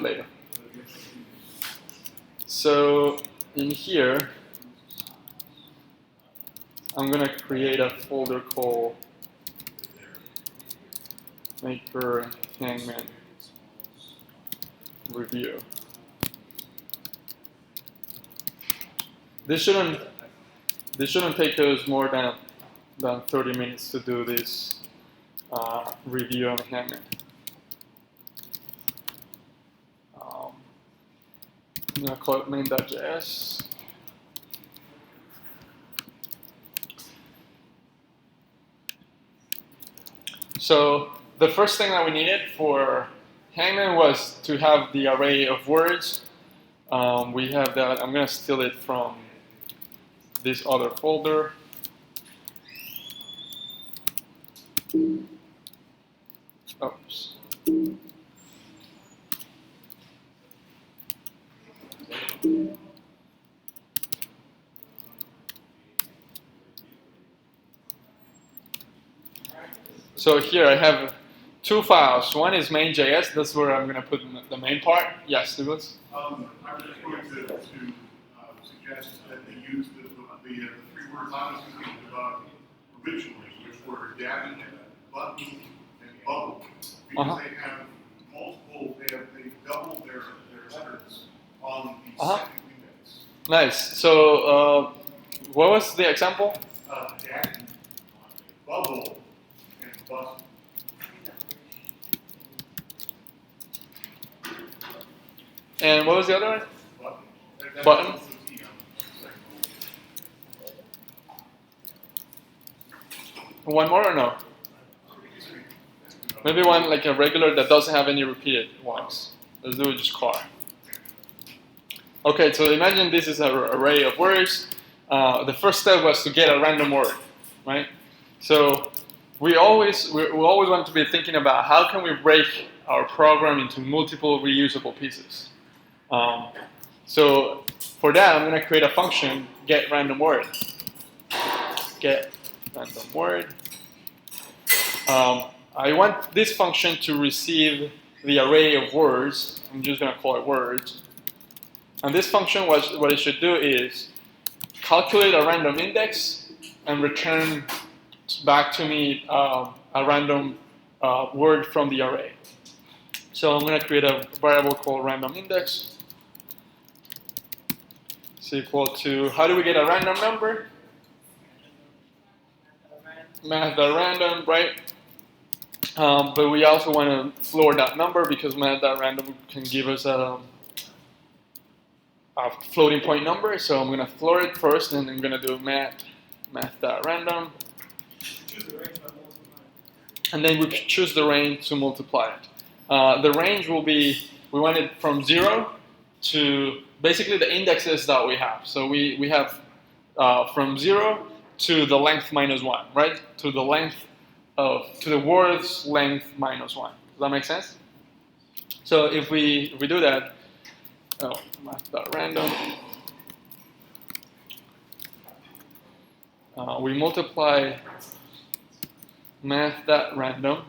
later. So in here, I'm going to create a folder called Maker Hangman Review. This shouldn't take us more than 30 minutes to do this review on Hangman. I'm going to call it main.js. So the first thing that we needed for Hangman was to have the array of words. We have that. I'm going to steal it from this other folder. Oops. So here I have two files. One is main.js. That's where I'm going to put the main part. Yes, Douglas? I was just going to suggest that they use the three words I was thinking about originally, which were dabbing, button, and bubble. Because they have multiple, they double their letters on the second index. Nice. So what was the example? Dabbing, bubble, and button. And what was the other one? Button. Button. One more or no? Maybe one like a regular that doesn't have any repeated ones. Let's do it just car. Okay, so imagine this is an array of words. The first step was to get a random word, right? So we always want to be thinking about how can we break our program into multiple reusable pieces. So for that, I'm going to create a function, get random word. Get random word. I want this function to receive the array of words. I'm just going to call it words. And this function, what it should do is calculate a random index and return back to me a random word from the array. So I'm going to create a variable called random index. Is equal to, how do we get a random number? Math.random, right? But we also want to floor that number because math.random can give us a floating point number. So I'm going to floor it first, and I'm going to do math.random. And then we choose the range to multiply it. The range will be, we want it from 0 to basically the indexes that we have. So we have from 0 to the length minus 1, right? To the word's length minus 1. Does that make sense? So if we do that, math.random, we multiply math.random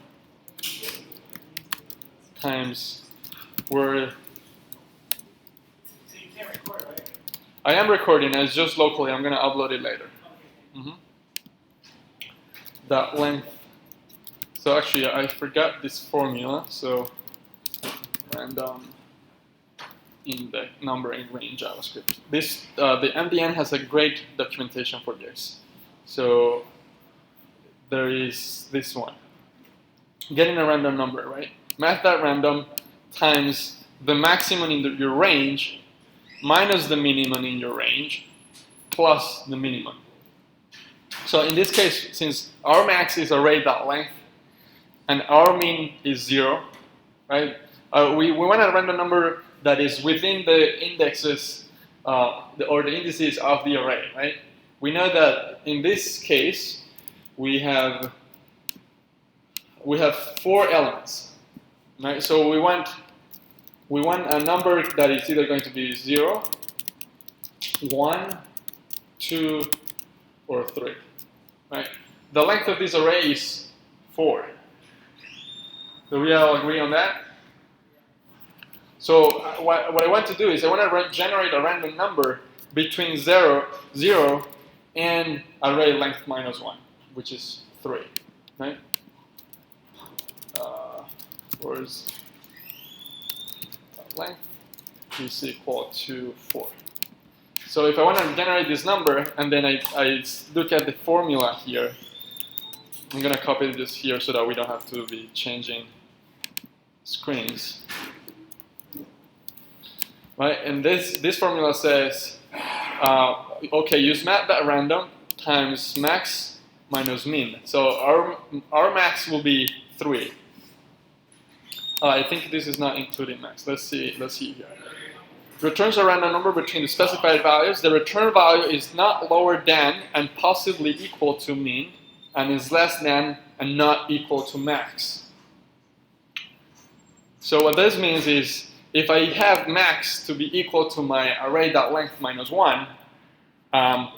times word. So you can't record, right? I am recording, it's just locally. I'm going to upload it later. That length. So actually, I forgot this formula. So random index number in range JavaScript. This the MDN has a great documentation for this. So there is this one. Getting a random number, right? Math.random times the maximum in your range minus the minimum in your range plus the minimum. So in this case, since our max is array.length and our min is 0, right? We want a random number that is within the indexes or the indices of the array, right? We know that in this case we have 4 elements, right? So we want a number that is either going to be 0, 1, 2, or 3, right? The length of this array is 4. Do we all agree on that? So what I want to do is I want to generate a random number between 0 and array length minus 1, which is 3, right? Whereas length is equal to 4. So if I want to generate this number, and then I look at the formula here, I'm going to copy this here so that we don't have to be changing screens. Right, and this formula says, okay, use math.random times max minus min. So our max will be 3. I think this is not including max. Let's see here. Returns a random number between the specified values. The return value is not lower than and possibly equal to min, and is less than and not equal to max. So what this means is, if I have max to be equal to my array.length minus 1, I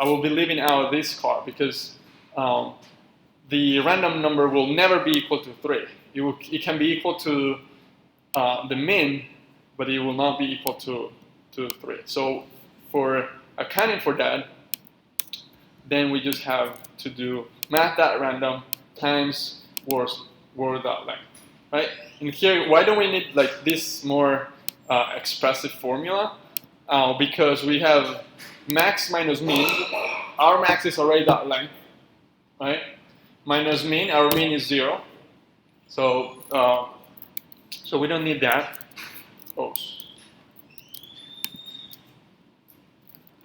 will be leaving out this part because the random number will never be equal to 3. It can be equal to the min, but it will not be equal to 3. So for accounting for that, then we just have to do math.random times word.length, right? And here, why don't we need like this more expressive formula? Because we have max minus min. Our max is array.length, right? Minus min, our min is 0. So so we don't need that. Oh,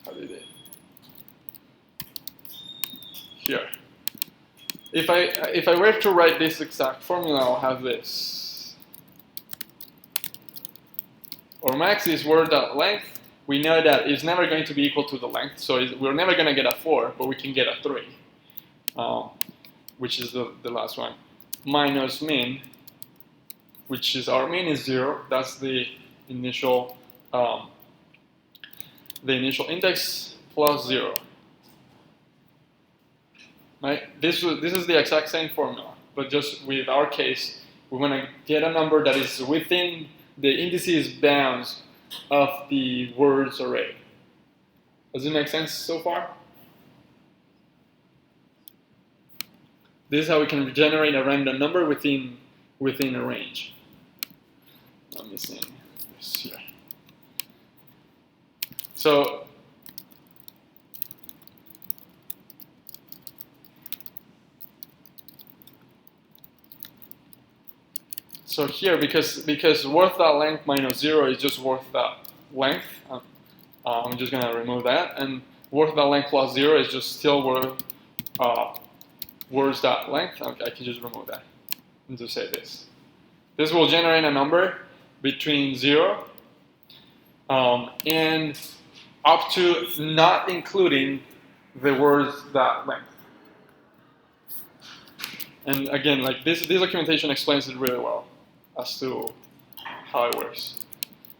how did it? Here. If I were to write this exact formula, I'll have this. Our max is word.length. We know that it's never going to be equal to the length, so we're never going to get a 4, but we can get a 3, which is the last one. Minus min, which is our min is 0. That's the initial index plus 0. Right? This is the exact same formula, but just with our case, we want to get a number that is within the indices bounds of the words array. Does it make sense so far? This is how we can generate a random number within a range. I'm missing this here. So here, because worth.length minus 0 is just worth.length, I'm just going to remove that. And worth.length plus 0 is just still words.length. Okay, I can just remove that and just say this. This will generate a number between 0 and up to not including the words.length. And again, like this documentation explains it really well as to how it works.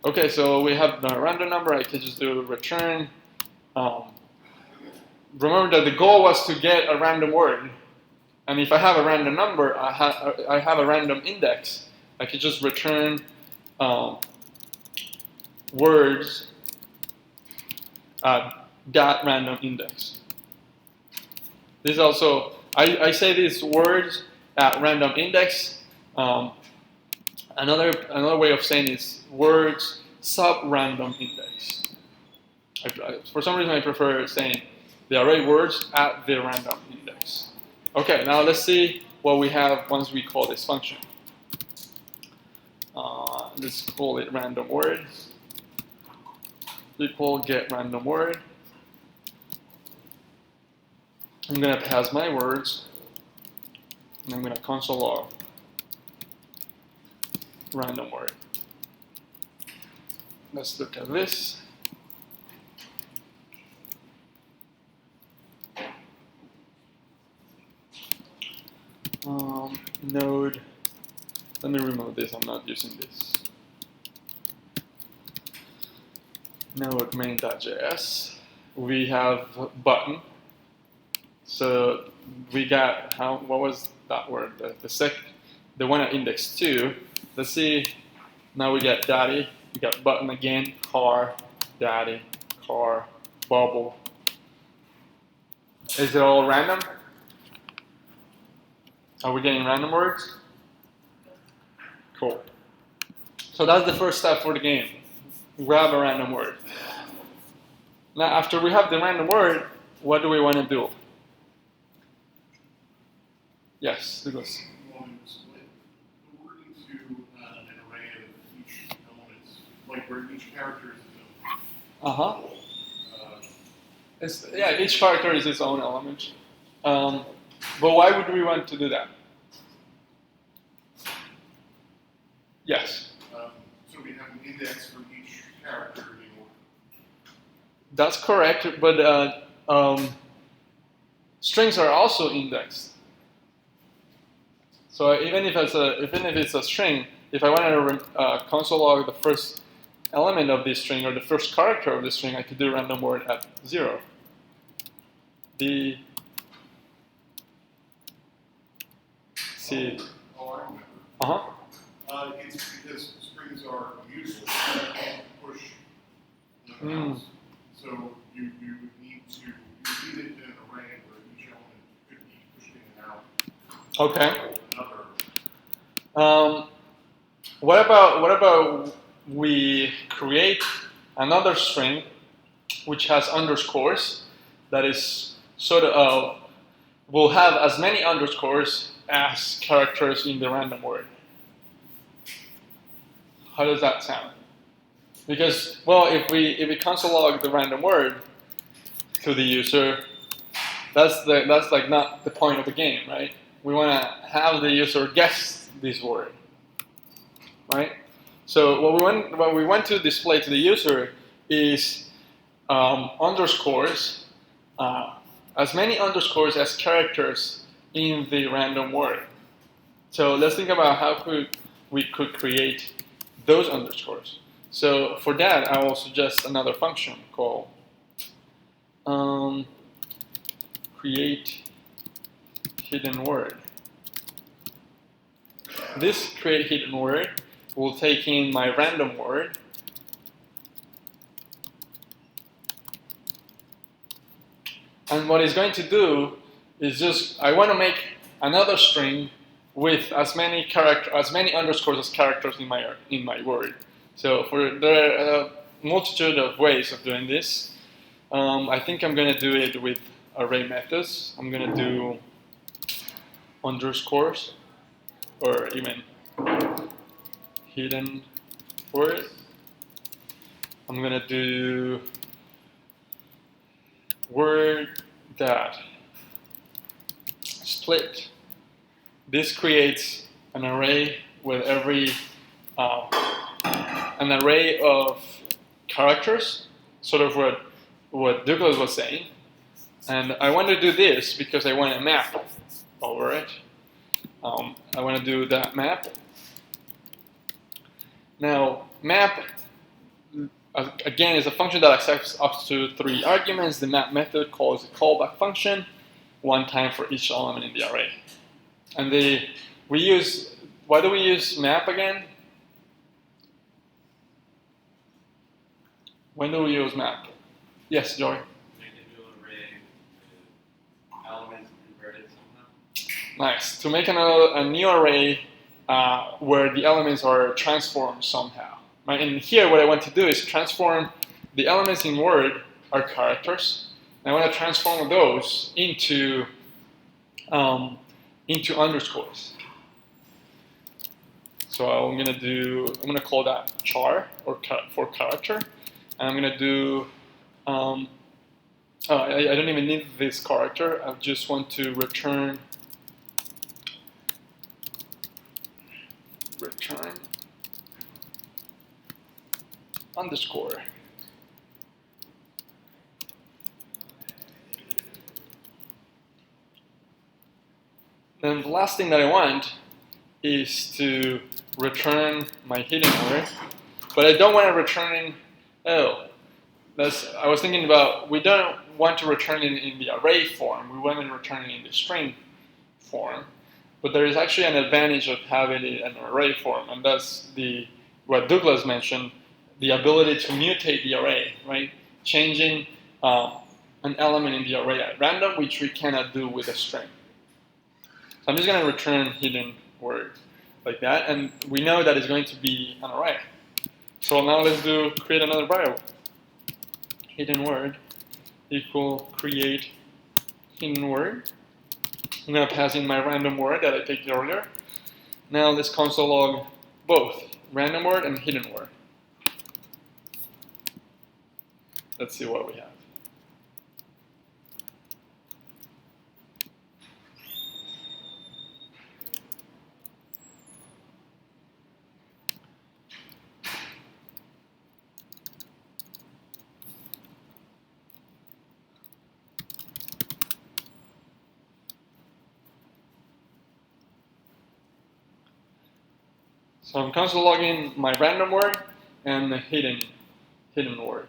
Okay, so we have the random number. I can just do return. Remember that the goal was to get a random word. And if I have a random number, I have a random index. I could just return words dot random index. This is also, I say these words at random index. Another way of saying is words sub-random index. For some reason, I prefer saying the array words at the random index. Okay, now let's see what we have once we call this function. Let's call it random word equal get random word. I'm going to pass my words, and I'm going to console log random word. Let's look at this. Node. Let me remove this. I'm not using this. Node main.js. We have button. So we got what was that word? The one at index 2. Let's see Now we get daddy, we got button again, car, daddy, car, bubble. Is it all random? Are we getting random words? Cool. So that's the first step for the game. Grab a random word. Now after we have the random word, what do we want to do? Yes, Douglas. You want to split the word into an array of each element, like where each character is its own. Uh-huh. Uh, Yeah, each character is its own element. But why would we want to do that? Yes. so we have an index for each character in order. That's correct, but strings are also indexed. So even if it's a string, if I want to console log the first element of this string or the first character of the string, I could do random word at 0. See. Oh, I remember. It's because strings are immutable. You can't push nothing else. So you would need it in an array where each element could be pushed in and out. Okay. Another. What about we create another string which has underscores that is sort of will have as many underscores as characters in the random word. How does that sound? Because, well, if we console log the random word to the user, that's like not the point of the game, right? We want to have the user guess this word, right? So what we want to display to the user is underscores, as many underscores as characters in the random word. So let's think about how we could create those underscores. So for that, I will suggest another function called create hidden word. This create hidden word will take in my random word and what it's going to do is just I want to make another string with as many underscores as characters in my word. So there are a multitude of ways of doing this. I think I'm going to do it with array methods. I'm going to do underscores or even hidden word. I'm going to do word that split. This creates an array with an array of characters, sort of what Douglas was saying. And I want to do this because I want a map over it. I want to do that map. Now, map, again, is a function that accepts up to 3 arguments. The map method calls a callback function, 1 time for each element in the array. And why do we use map again? When do we use map? Yes, Joy? Make a new array with elements converted somehow. Nice. To make a new array where the elements are transformed somehow. Right? And here what I want to do is transform the elements in Word are characters. And I want to transform those into underscores. So I'm going to call that char for character. And I'm going to do, I don't even need this character. I just want to return underscore. Then the last thing that I want is to return my hidden word, but I don't want to return, I was thinking about, we don't want to return it in the array form, we want to return it in the string form, but there is actually an advantage of having it in an array form, and that's the what Douglas mentioned, the ability to mutate the array, right? Changing an element in the array at random, which we cannot do with a string. So I'm just going to return hidden word like that, and we know that it's going to be an array. So now let's create another variable. Hidden word equal create hidden word. I'm going to pass in my random word that I picked earlier. Now let's console log both random word and hidden word. Let's see what we have. So I'm console logging my random word and the hidden word.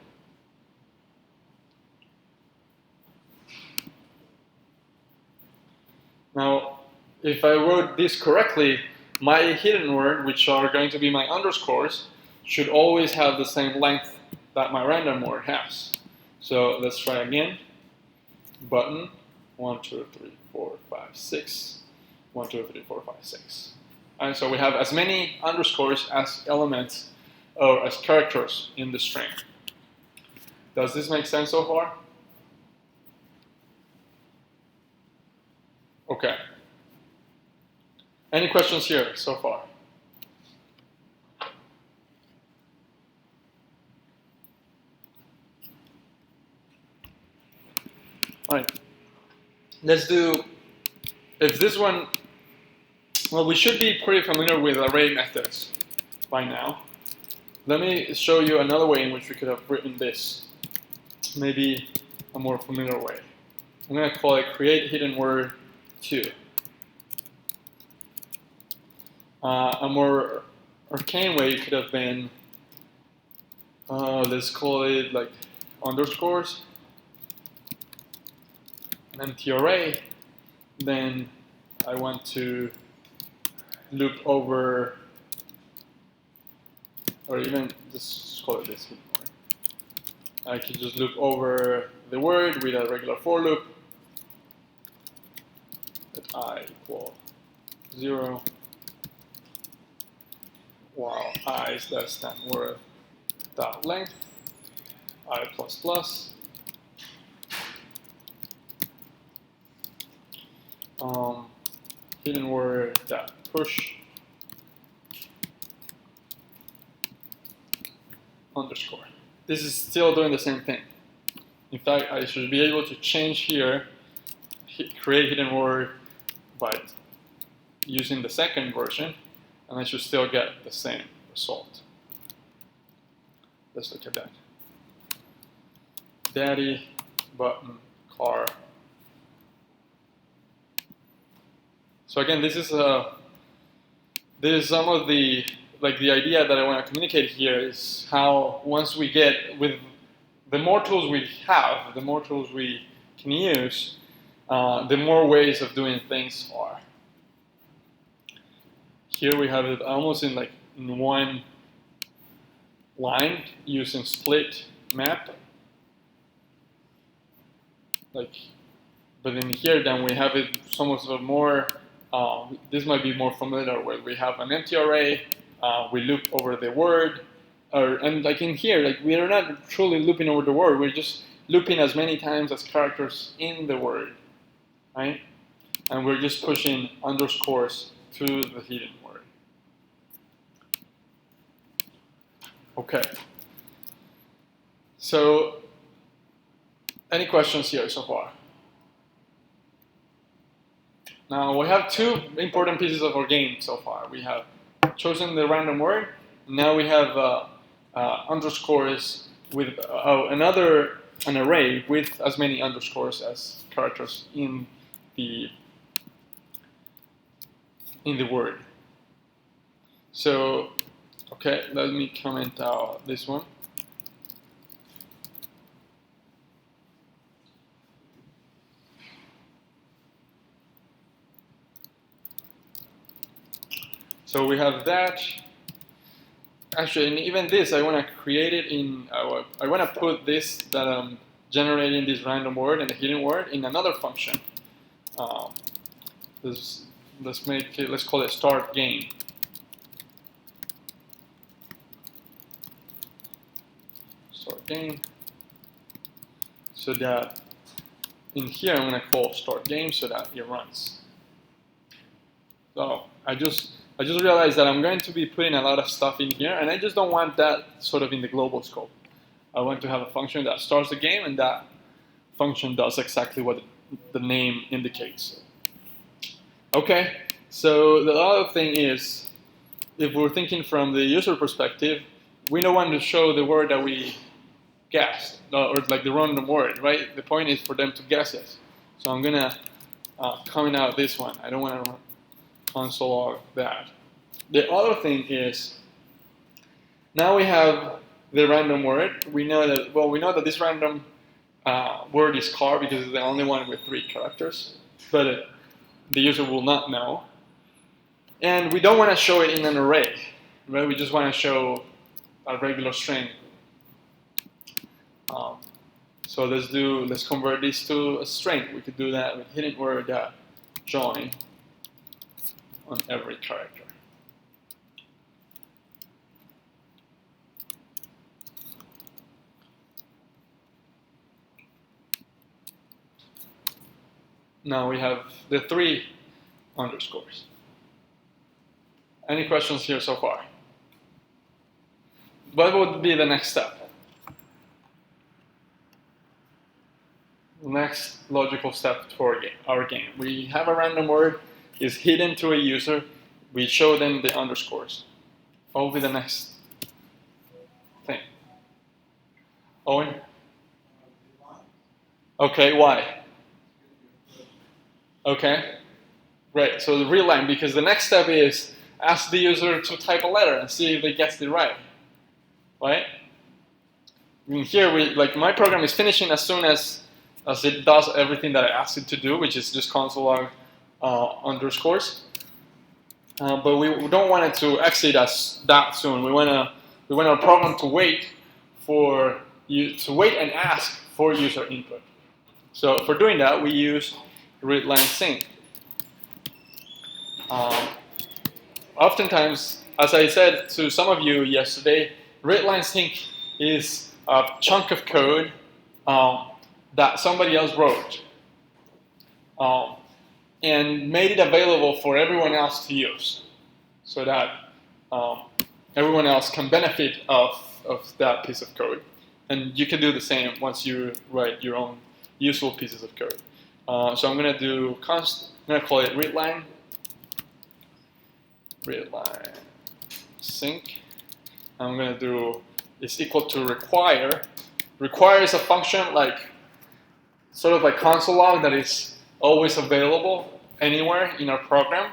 Now, if I wrote this correctly, my hidden word, which are going to be my underscores, should always have the same length that my random word has. So let's try again. Button 1, 2, 3, 4, 5, 6. 1, 2, 3, 4, 5, 6. And so we have as many underscores as elements or as characters in the string. Does this make sense so far? Okay. Any questions here so far? All right. Let's do, if this one, well, we should be pretty familiar with array methods by now. Let me show you another way in which we could have written this. Maybe a more familiar way. I'm going to call it create hidden word 2. A more arcane way could have been, let's call it like underscores, an empty array. Then I want to loop over, or even just call it this. I can just loop over the word with a regular for loop at I equal 0, while I is less than word dot length, I plus plus. Hidden word dot push underscore. This is still doing the same thing. In fact, I should be able to change here, create hidden word by using the second version, and I should still get the same result. Let's look at that. Daddy, button, car. So again, this is some of the idea that I want to communicate here is how once we get with the more tools we have, the more tools we can use, the more ways of doing things are. Here we have it almost in one line using split map. But in here then we have it somewhat more. This might be more familiar where we have an empty array, we loop over the word, and like in here, we are not truly looping over the word, we're just looping as many times as characters in the word, right? And we're just pushing underscores to the hidden word. Okay. So, any questions here so far? Now we have two important pieces of our game so far. We have chosen the random word. Now we have underscores with an array with as many underscores as characters in the word. So, okay, let me comment out this one. So we have that. actually, and even this, I want to create it in, I want to put this that I'm generating this random word and the hidden word in another function. Let's make it, let's call it start game. Start game. So that in here I'm going to call start game so that it runs. So I just realized that I'm going to be putting a lot of stuff in here, and I just don't want that sort of in the global scope. I want to have a function that starts the game, and that function does exactly what the name indicates. Okay, so the other thing is, if we're thinking from the user perspective, we don't want to show the word that we guessed, or like the random word, right? The point is for them to guess it. So I'm gonna comment out this one. I don't want to console log that. The other thing is, now we have the random word. We know that, well, we know that this random word is car because it's the only one with 3 characters, but the user will not know. And we don't want to show it in an array, right? We just want to show a regular string. So let's convert this to a string. We could do that with hidden word join on every character. Now we have the 3 underscores. Any questions here so far? What would be the next step? Next logical step for our game. We have a random word, is hidden to a user, we show them the underscores. What will be the next thing? Owen? Okay, why? Okay, great. So the real line, because the next step is ask the user to type a letter and see if they guessed it right. Right? I mean, here, like my program is finishing as soon as it does everything that I asked it to do, which is just console log underscores. But we don't want it to exit us that soon. We want our program to wait for you to wait and ask for user input. So for doing that, we use readline sync. Oftentimes, as I said to some of you yesterday, readline sync is a chunk of code that somebody else wrote and made it available for everyone else to use, so that everyone else can benefit of that piece of code. And you can do the same once you write your own useful pieces of code. So I'm going to do I'm going to call it readline sync. I'm going to do is equal to require. Require is a function like sort of like console log that is always available anywhere in our program,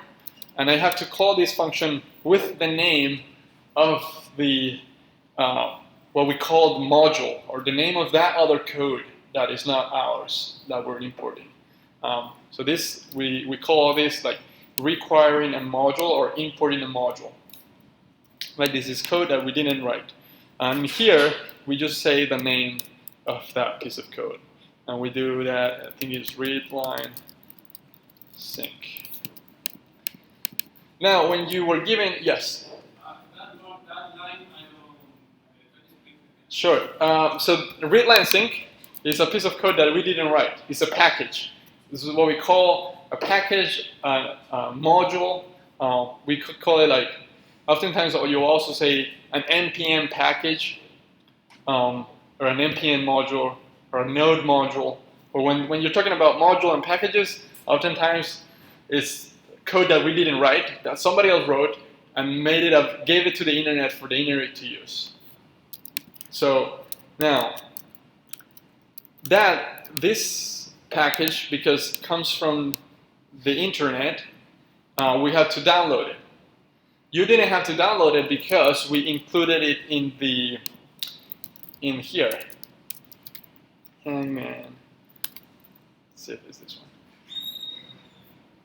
and I have to call this function with the name of the what we call the module, or the name of that other code that is not ours that we're importing. So this we call this like requiring a module or importing a module. Like this is code that we didn't write, and here we just say the name of that piece of code. And we do that, I think it's readline sync. Now, when you were given, yes? That line, I know. Sure. So readline sync is a piece of code that we didn't write. It's a package. This is what we call a package module. We could call it like, oftentimes you'll also say an npm package or an npm module, or a node module, or when you're talking about module and packages, oftentimes it's code that we didn't write, that somebody else wrote, and made it up, gave it to the internet for the internet to use. So now, this package, because it comes from the internet, we have to download it. You didn't have to download it because we included it in here. Hangman. Let's see if it's this one.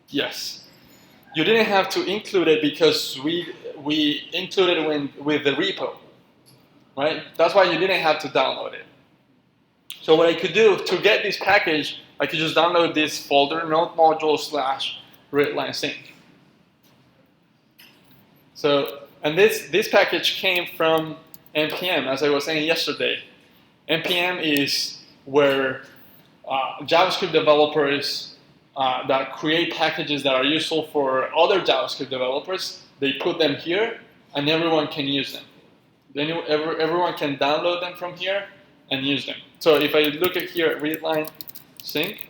Yes. you didn't have to include it because we included it with the repo, right? That's why you didn't have to download it. So what I could do to get this package, I could just download this folder, node module / readline sync. So, and this package came from npm, as I was saying yesterday. npm is where JavaScript developers that create packages that are useful for other JavaScript developers, they put them here, and everyone can use them. Then everyone can download them from here and use them. So if I look at here at readline sync,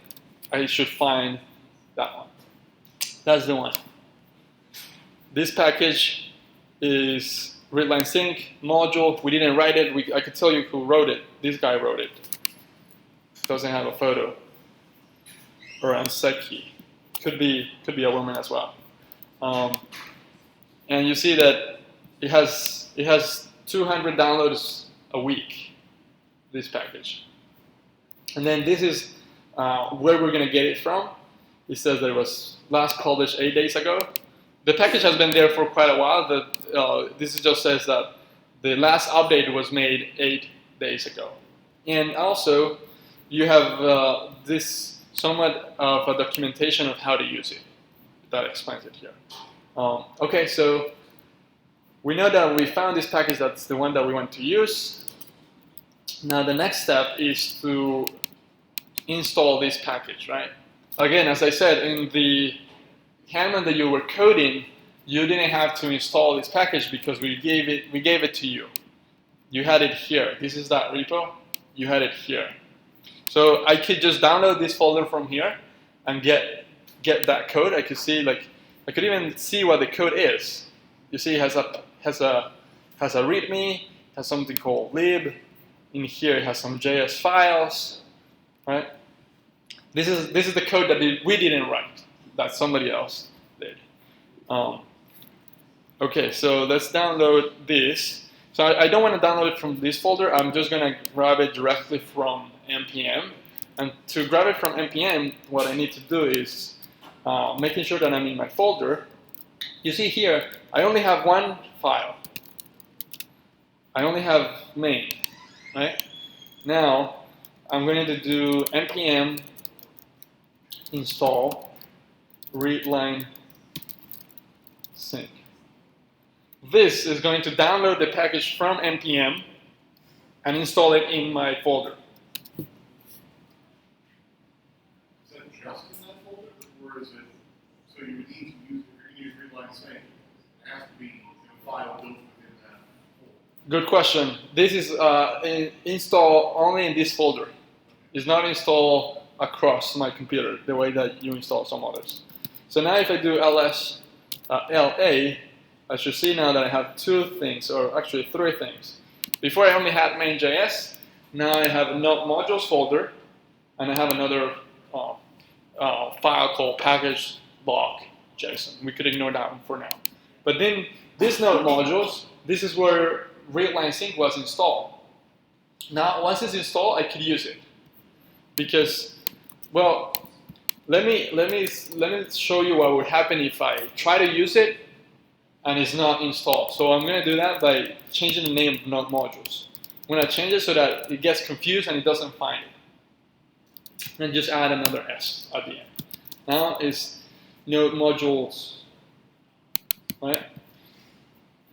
I should find that one. That's the one. This package is readline sync module. We didn't write it. I could tell you who wrote it. This guy wrote it. Doesn't have a photo. Or Anseki. Could be a woman as well. And you see that it has 200 downloads a week. This package. And then this is where we're going to get it from. It says that it was last published 8 days ago. The package has been there for quite a while. This just says that the last update was made 8 days ago. And also, you have this somewhat of a documentation of how to use it. That explains it here. Okay, so we know that we found this package. That's the one that we want to use. Now the next step is to install this package, right? Again, as I said, in the Hangman that you were coding, you didn't have to install this package because we gave it to you. You had it here. This is that repo. You had it here. So I could just download this folder from here and get that code. I could see, like, I could even see what the code is. You see, it has a README, has something called lib. In here, it has some JS files, right? This is the code that we didn't write, that somebody else did. Okay, so let's download this. So I don't want to download it from this folder. I'm just going to grab it directly from npm. And to grab it from npm, what I need to do is making sure that I'm in my folder. You see here, I only have one file. I only have main. Right? Now, I'm going to do npm install readline sync. This is going to download the package from npm and install it in my folder. Is that just in that folder, or is it, so you would need to use, if you're going to use readline sync, it has to be in a file built within that folder? Good question. This is install only in this folder. It's not install across my computer the way that you install some others. So now if I do ls la, I should see now that I have two things, or actually three things. Before I only had main.js. Now I have a node modules folder, and I have another file called package.json. We could ignore that one for now. But then this node modules, this is where readline sync was installed. Now once it's installed, I could use it because, well, let me show you what would happen if I try to use it and it's not installed. So I'm going to do that by changing the name of node modules. I'm going to change it so that it gets confused and it doesn't find it. And just add another S at the end. Now it's node modules, right?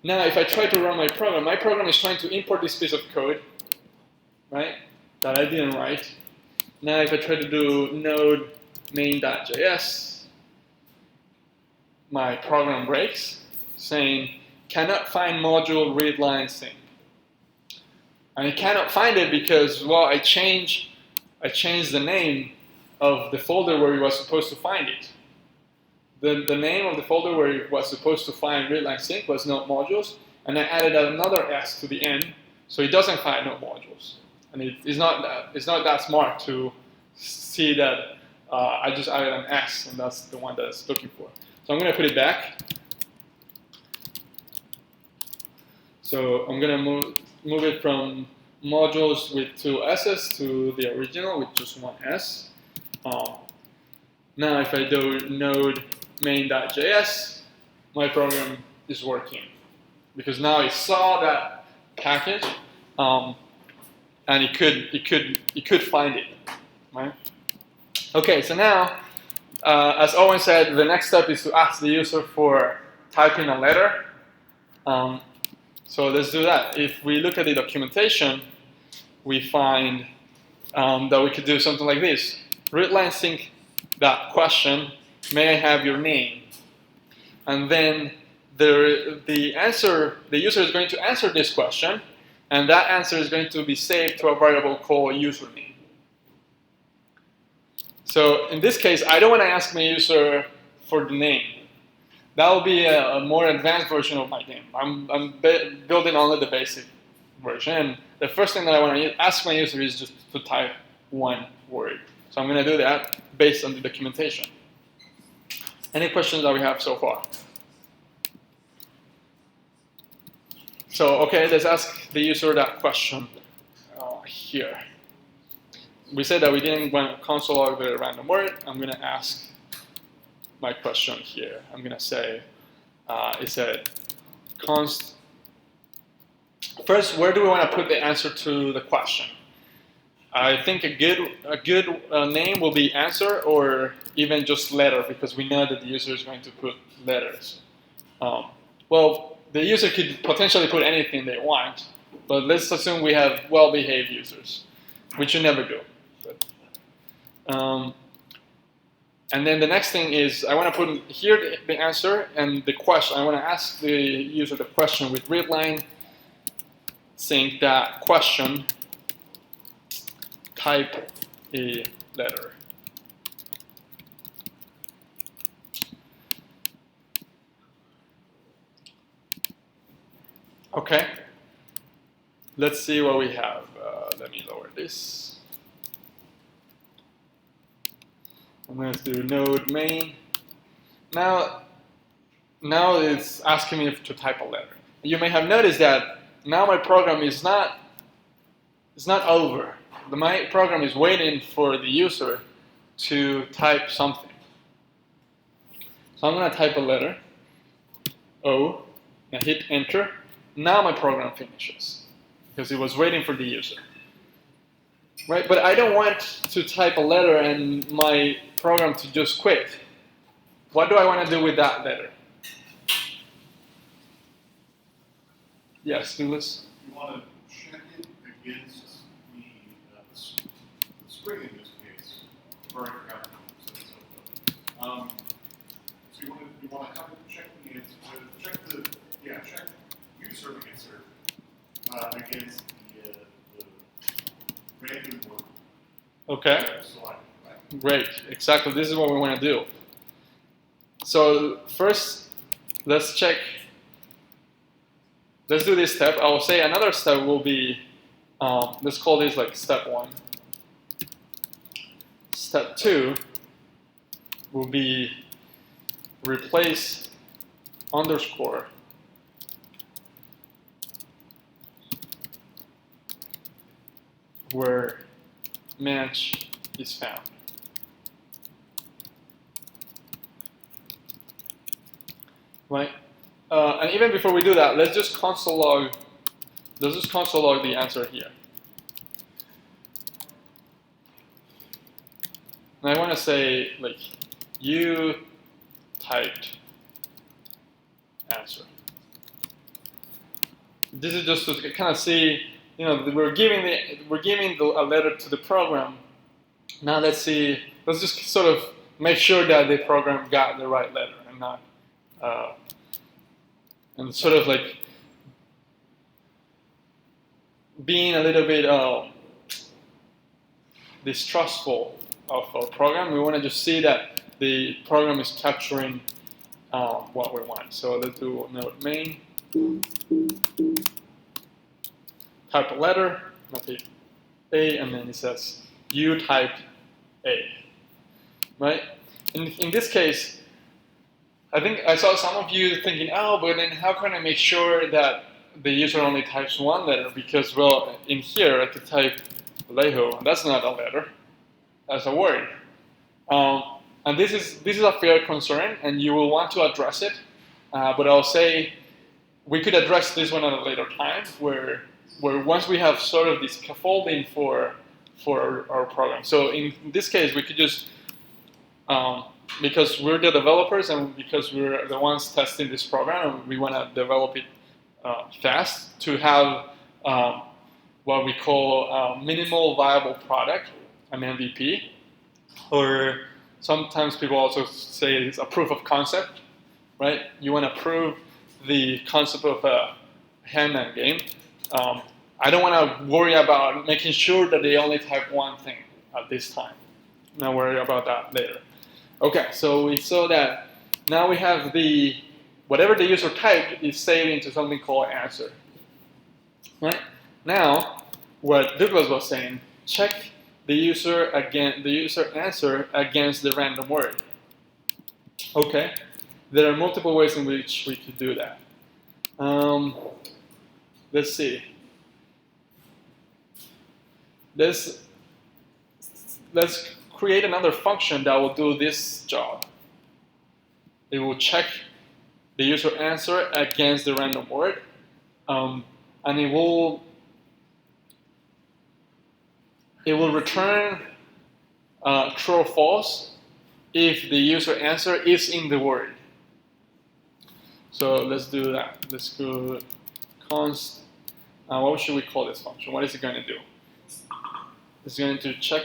Now if I try to run my program is trying to import this piece of code, right, that I didn't write. Now if I try to do node main.js, my program breaks, saying cannot find module readline sync. And I cannot find it because, well, I changed the name of the folder where it was supposed to find it. The name of the folder where it was supposed to find readline sync was node modules, and I added another S to the end, so it doesn't find node modules. And it's not that smart to see that I just added an S, and that's the one that it's looking for. So I'm going to put it back. So I'm going to move it from modules with two S's to the original with just one S. Now if I do node main.js, my program is working. Because now it saw that package, and it could find it, right? Okay, so now, as Owen said, the next step is to ask the user for typing a letter. So let's do that. If we look at the documentation, we find that we could do something like this. Readline sync that question, may I have your name? And then the user is going to answer this question, and that answer is going to be saved to a variable called username. So in this case, I don't want to ask my user for the name. That will be a more advanced version of my name. I'm building only the basic version. And the first thing that I want to ask my user is just to type one word. So I'm going to do that based on the documentation. Any questions that we have so far? So, okay, let's ask the user that question here. We said that we didn't want to console log the random word. I'm going to ask my question here. I'm going to say, it said const. First, where do we want to put the answer to the question? I think a good name will be answer or even just letter, because we know that the user is going to put letters. Well, the user could potentially put anything they want, but let's assume we have well-behaved users, which you never do. But, and then the next thing is I want to put here the answer and the question. I want to ask the user the question with readline sync that question, type a letter. Okay, let's see what we have. Let me lower this. I'm going to do node main. Now it's asking me to type a letter. You may have noticed that now my program is not over. My program is waiting for the user to type something. So I'm going to type a letter, O, and hit enter. Now my program finishes, because it was waiting for the user. Right? But I don't want to type a letter and my program to just quit. What do I want to do with that letter? Yes, Douglas? You want to check it against the string in this case. Sorry, I forgot to say so. So you want to have it check the answer, check user answer against the random word. Okay. Great. Exactly. This is what we want to do. So first, let's check. Let's do this step. I will say another step will be, let's call this like step 1. Step 2 will be replace underscore where match is found. Right? And even before we do that, let's just console log the answer here. And I want to say, like, you typed answer. This is just to kind of see, you know, we're giving a letter to the program. Now let's just sort of make sure that the program got the right letter and not, and sort of like being a little bit distrustful of our program. We want to just see that the program is capturing what we want. So let's do node main, type a letter, not type A, and then it says you typed A, right? In this case, I think I saw some of you thinking, oh, but then how can I make sure that the user only types one letter? Because, well, in here I could type Alejo, and that's not a letter, that's a word. And And this is a fair concern, and you will want to address it. But I'll say we could address this one at a later time, where once we have sort of this scaffolding for our program. So in this case, we could just because we're the developers and because we're the ones testing this program, and we want to develop it fast to have what we call minimal viable product, an MVP, or sometimes people also say it's a proof of concept, right? You want to prove the concept of a Hangman game. I don't want to worry about making sure that they only type one thing at this time. I'll worry about that later. Okay, so we saw that now we have whatever the user typed is saved into something called answer. Right? Now, what Douglas was saying, check the user answer against the random word. Okay, there are multiple ways in which we could do that. Let's see. Let's create another function that will do this job. It will check the user answer against the random word, and it will return true or false if the user answer is in the word. So let's do that. Let's go const. What should we call this function? What is it going to do? It's going to check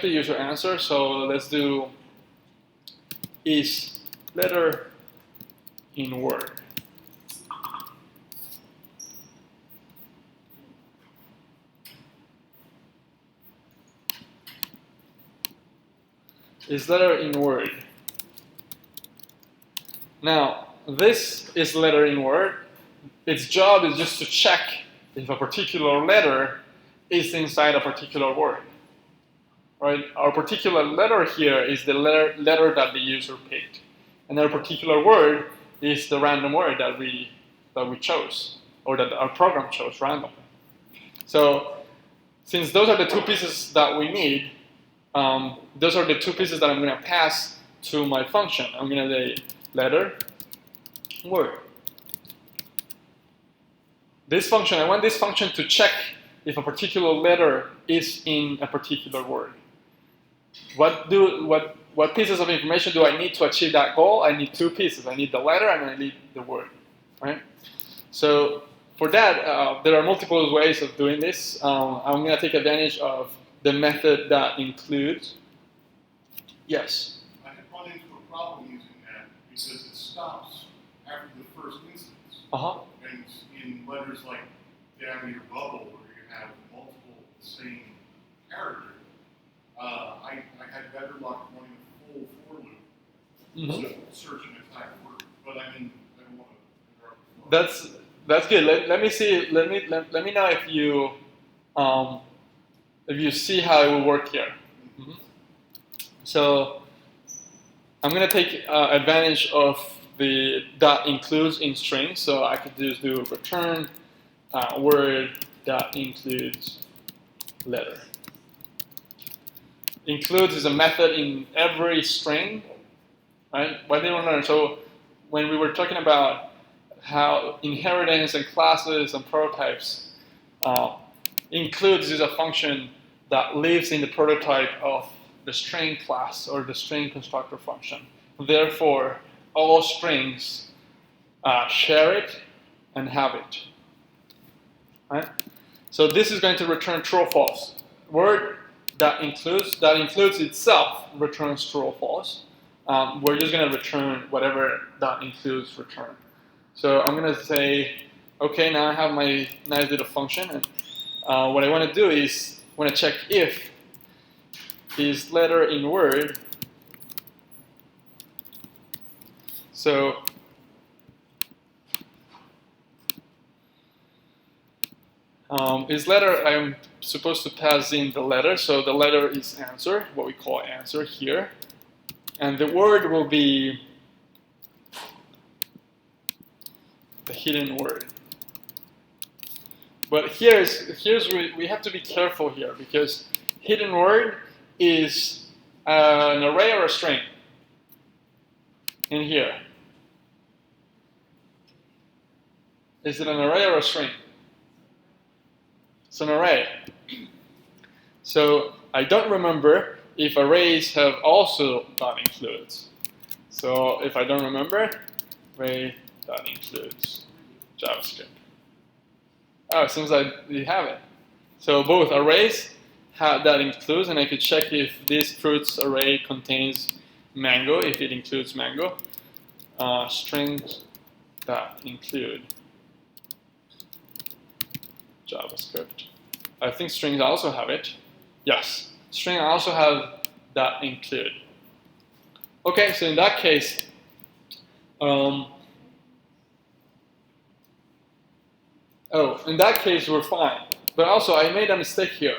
the user answer. So let's do is letter in word. Is letter in word. Now, this is letter in word. Its job is just to check if a particular letter is inside a particular word. Right? Our particular letter here is the letter that the user picked. And our particular word is the random word that we chose, or that our program chose randomly. So, since those are the two pieces that we need, those are the two pieces that I'm going to pass to my function. I'm going to say letter, word. This function, I want this function to check if a particular letter is in a particular word. What pieces of information do I need to achieve that goal? I need two pieces. I need the letter and I need the word. Right? So for that, there are multiple ways of doing this. I'm going to take advantage of the method that includes. Yes? I have run into a problem using that because it stops after the first instance. Uh-huh. And in letters like Davy or Bubble, where you have multiple same characters, I had better luck running a full for loop, searching a type word. But I mean, I don't want to interrupt. That's good. Let me see. Let me know if you see how it will work here. Mm-hmm. So I'm gonna take advantage of the dot includes in string. So I could just do return word dot includes letter. Includes is a method in every string, right? Why didn't we learn? So when we were talking about how inheritance and classes and prototypes, includes is a function that lives in the prototype of the string class or the string constructor function. Therefore, all strings share it and have it. Right? So this is going to return true or false. Word that includes itself returns true or false. We're just going to return whatever that includes return. So I'm going to say, okay, now I have my nice little function, and what I want to do is I want to check if is letter in word. So is letter, I'm supposed to pass in the letter, so the letter is answer, what we call answer here. And the word will be the hidden word. But here's we have to be careful here, because hidden word is an array or a string in here? Is it an array or a string? It's an array. So I don't remember if arrays have also dot includes. So if I don't remember, array dot includes JavaScript. Oh, it seems like we have it. So both arrays have that includes, and I could check if this fruits array contains mango, if it includes mango. Strings that include JavaScript. I think strings also have it. Yes, string also have that include. Okay, so in that case, in that case we're fine. But also I made a mistake here.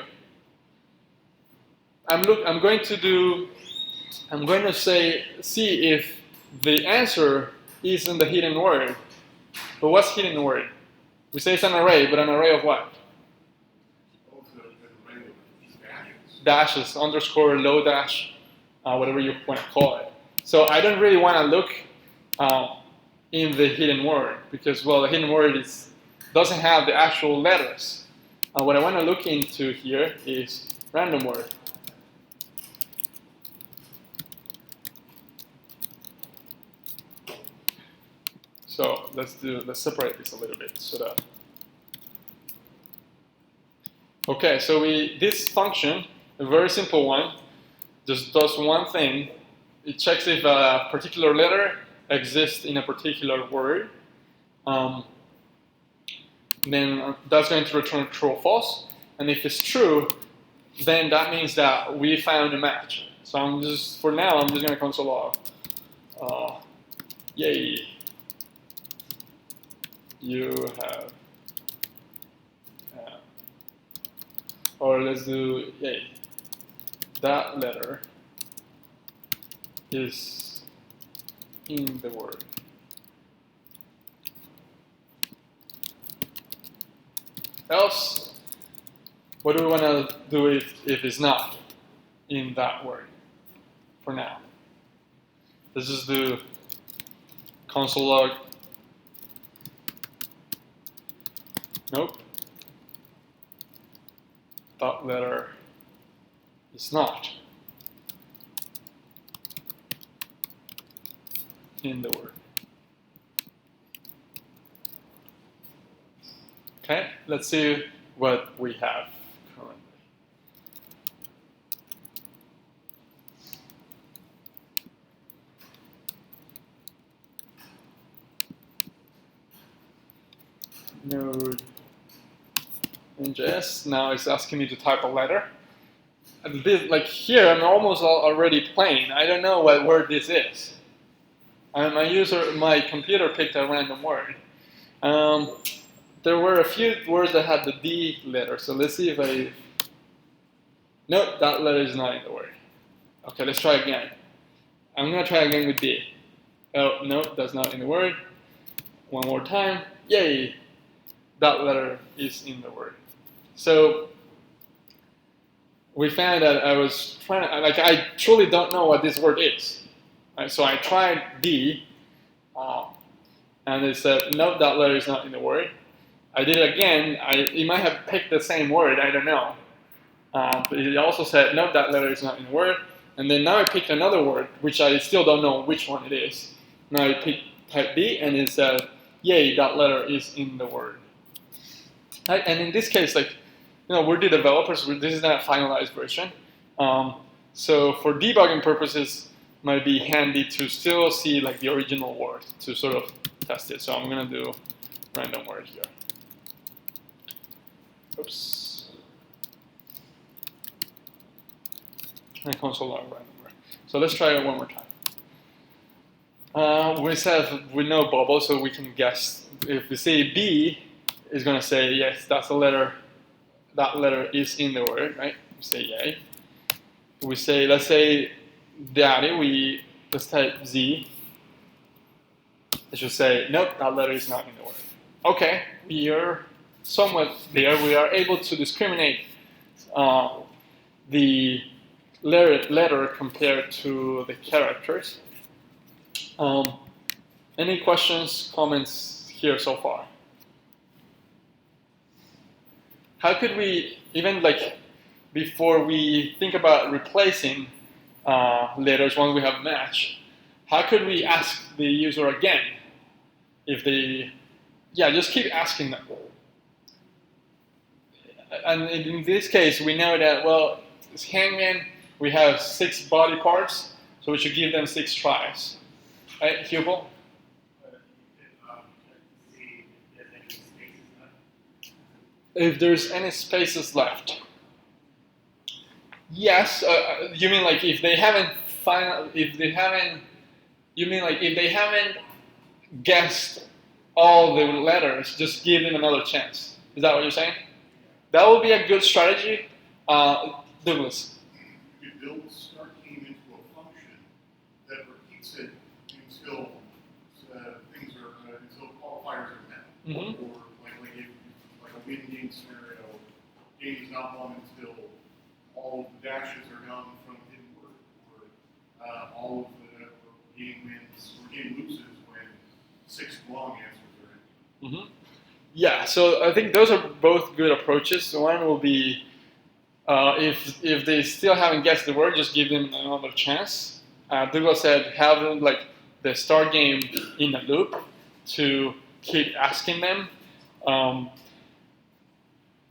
I'm going to see if the answer is in the hidden word. But what's hidden word? We say it's an array, but an array of what? Dashes, underscore, low dash, whatever you want to call it. So I don't really want to look in the hidden word because, well, the hidden word doesn't have the actual letters. What I want to look into here is random word. So let's separate this a little bit so that. Okay, so this function, a very simple one, just does one thing. It checks if a particular letter exists in a particular word. Then that's going to return true or false. And if it's true, then that means that we found a match. So for now, I'm just going to console log. Yay. You have, or let's do, yay. That letter is in the word. Else, what do we want to do if it's not in that word for now? Let's just do console log. Nope. That letter is not in the word. Okay, let's see what we have currently. Node.js. Now it's asking me to type a letter. Like here, I'm almost already plain. I don't know what word this is. My computer picked a random word. There were a few words that had the D letter, so let's see if nope, that letter is not in the word. Okay, let's try again. I'm gonna try again with D. Oh, nope, that's not in the word. One more time, yay, that letter is in the word. So we found that I was trying to, I truly don't know what this word is. Right, so I tried D, and it said, nope, that letter is not in the word. I did it again. It might have picked the same word. I don't know. But it also said, nope, that letter is not in the word. And then now I picked another word, which I still don't know which one it is. Now I type D, and it said, yay, that letter is in the word. Right? And in this case, we're the developers. This is not a finalized version. So for debugging purposes, it might be handy to still see the original word to sort of test it. So I'm going to do random word here. Oops. And console log random word. So let's try it one more time. We know bubble, so we can guess. If we say B, it's going to say, yes, that's a letter. That letter is in the word, right? We say yay. We say, let's say daddy, let's type Z. It should say, nope, that letter is not in the word. Okay, we are somewhat there. We are able to discriminate the letter compared to the characters. Any questions, comments here so far? How could we, even like before we think about replacing letters once we have match, how could we ask the user again if they, yeah, just keep asking them. And in this case, we know that, well, it's Hangman, we have 6 body parts, so we should give them 6 tries. Right, Hubel? If there's any spaces left. Yes, you mean like if they haven't you mean like if they haven't guessed all the letters, just give them another chance. Is that what you're saying? That would be a good strategy. Douglas. You could build start game into a function that repeats it until things are until qualifiers are met. Mm-hmm. Or like a win game scenario, game is not won until all of the dashes are done from hidden word, or all of the game wins or game loses when 6 wrong answers are in. Mm-hmm. Yeah, so I think those are both good approaches. One will be if they still haven't guessed the word, just give them another chance. Douglas said have them like the start game in a loop to keep asking them.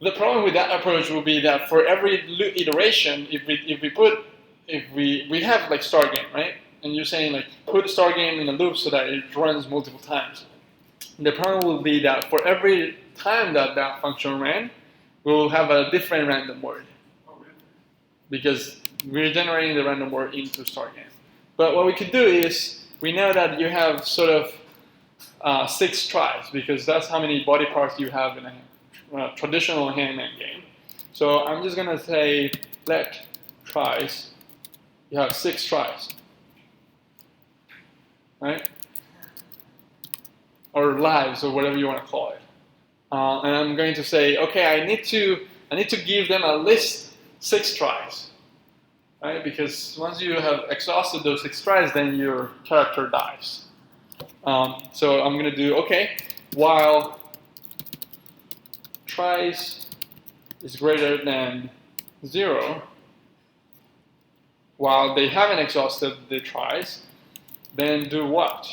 The problem with that approach will be that for every iteration, if we have like start game, right? And you're saying like put start game in a loop so that it runs multiple times. The problem will be that for every time that that function ran, we'll have a different random word. Because we're generating the random word into start game. But what we could do is, we know that you have sort of 6 tries, because that's how many body parts you have in a traditional Hangman game. So I'm just going to say let tries. You have 6 tries. Right? Or lives, or whatever you want to call it. And I'm going to say, okay, I need to give them at least 6 tries, right? Because once you have exhausted those 6 tries, then your character dies. So I'm going to do, okay, while tries is greater than 0, while they haven't exhausted the tries, then do what?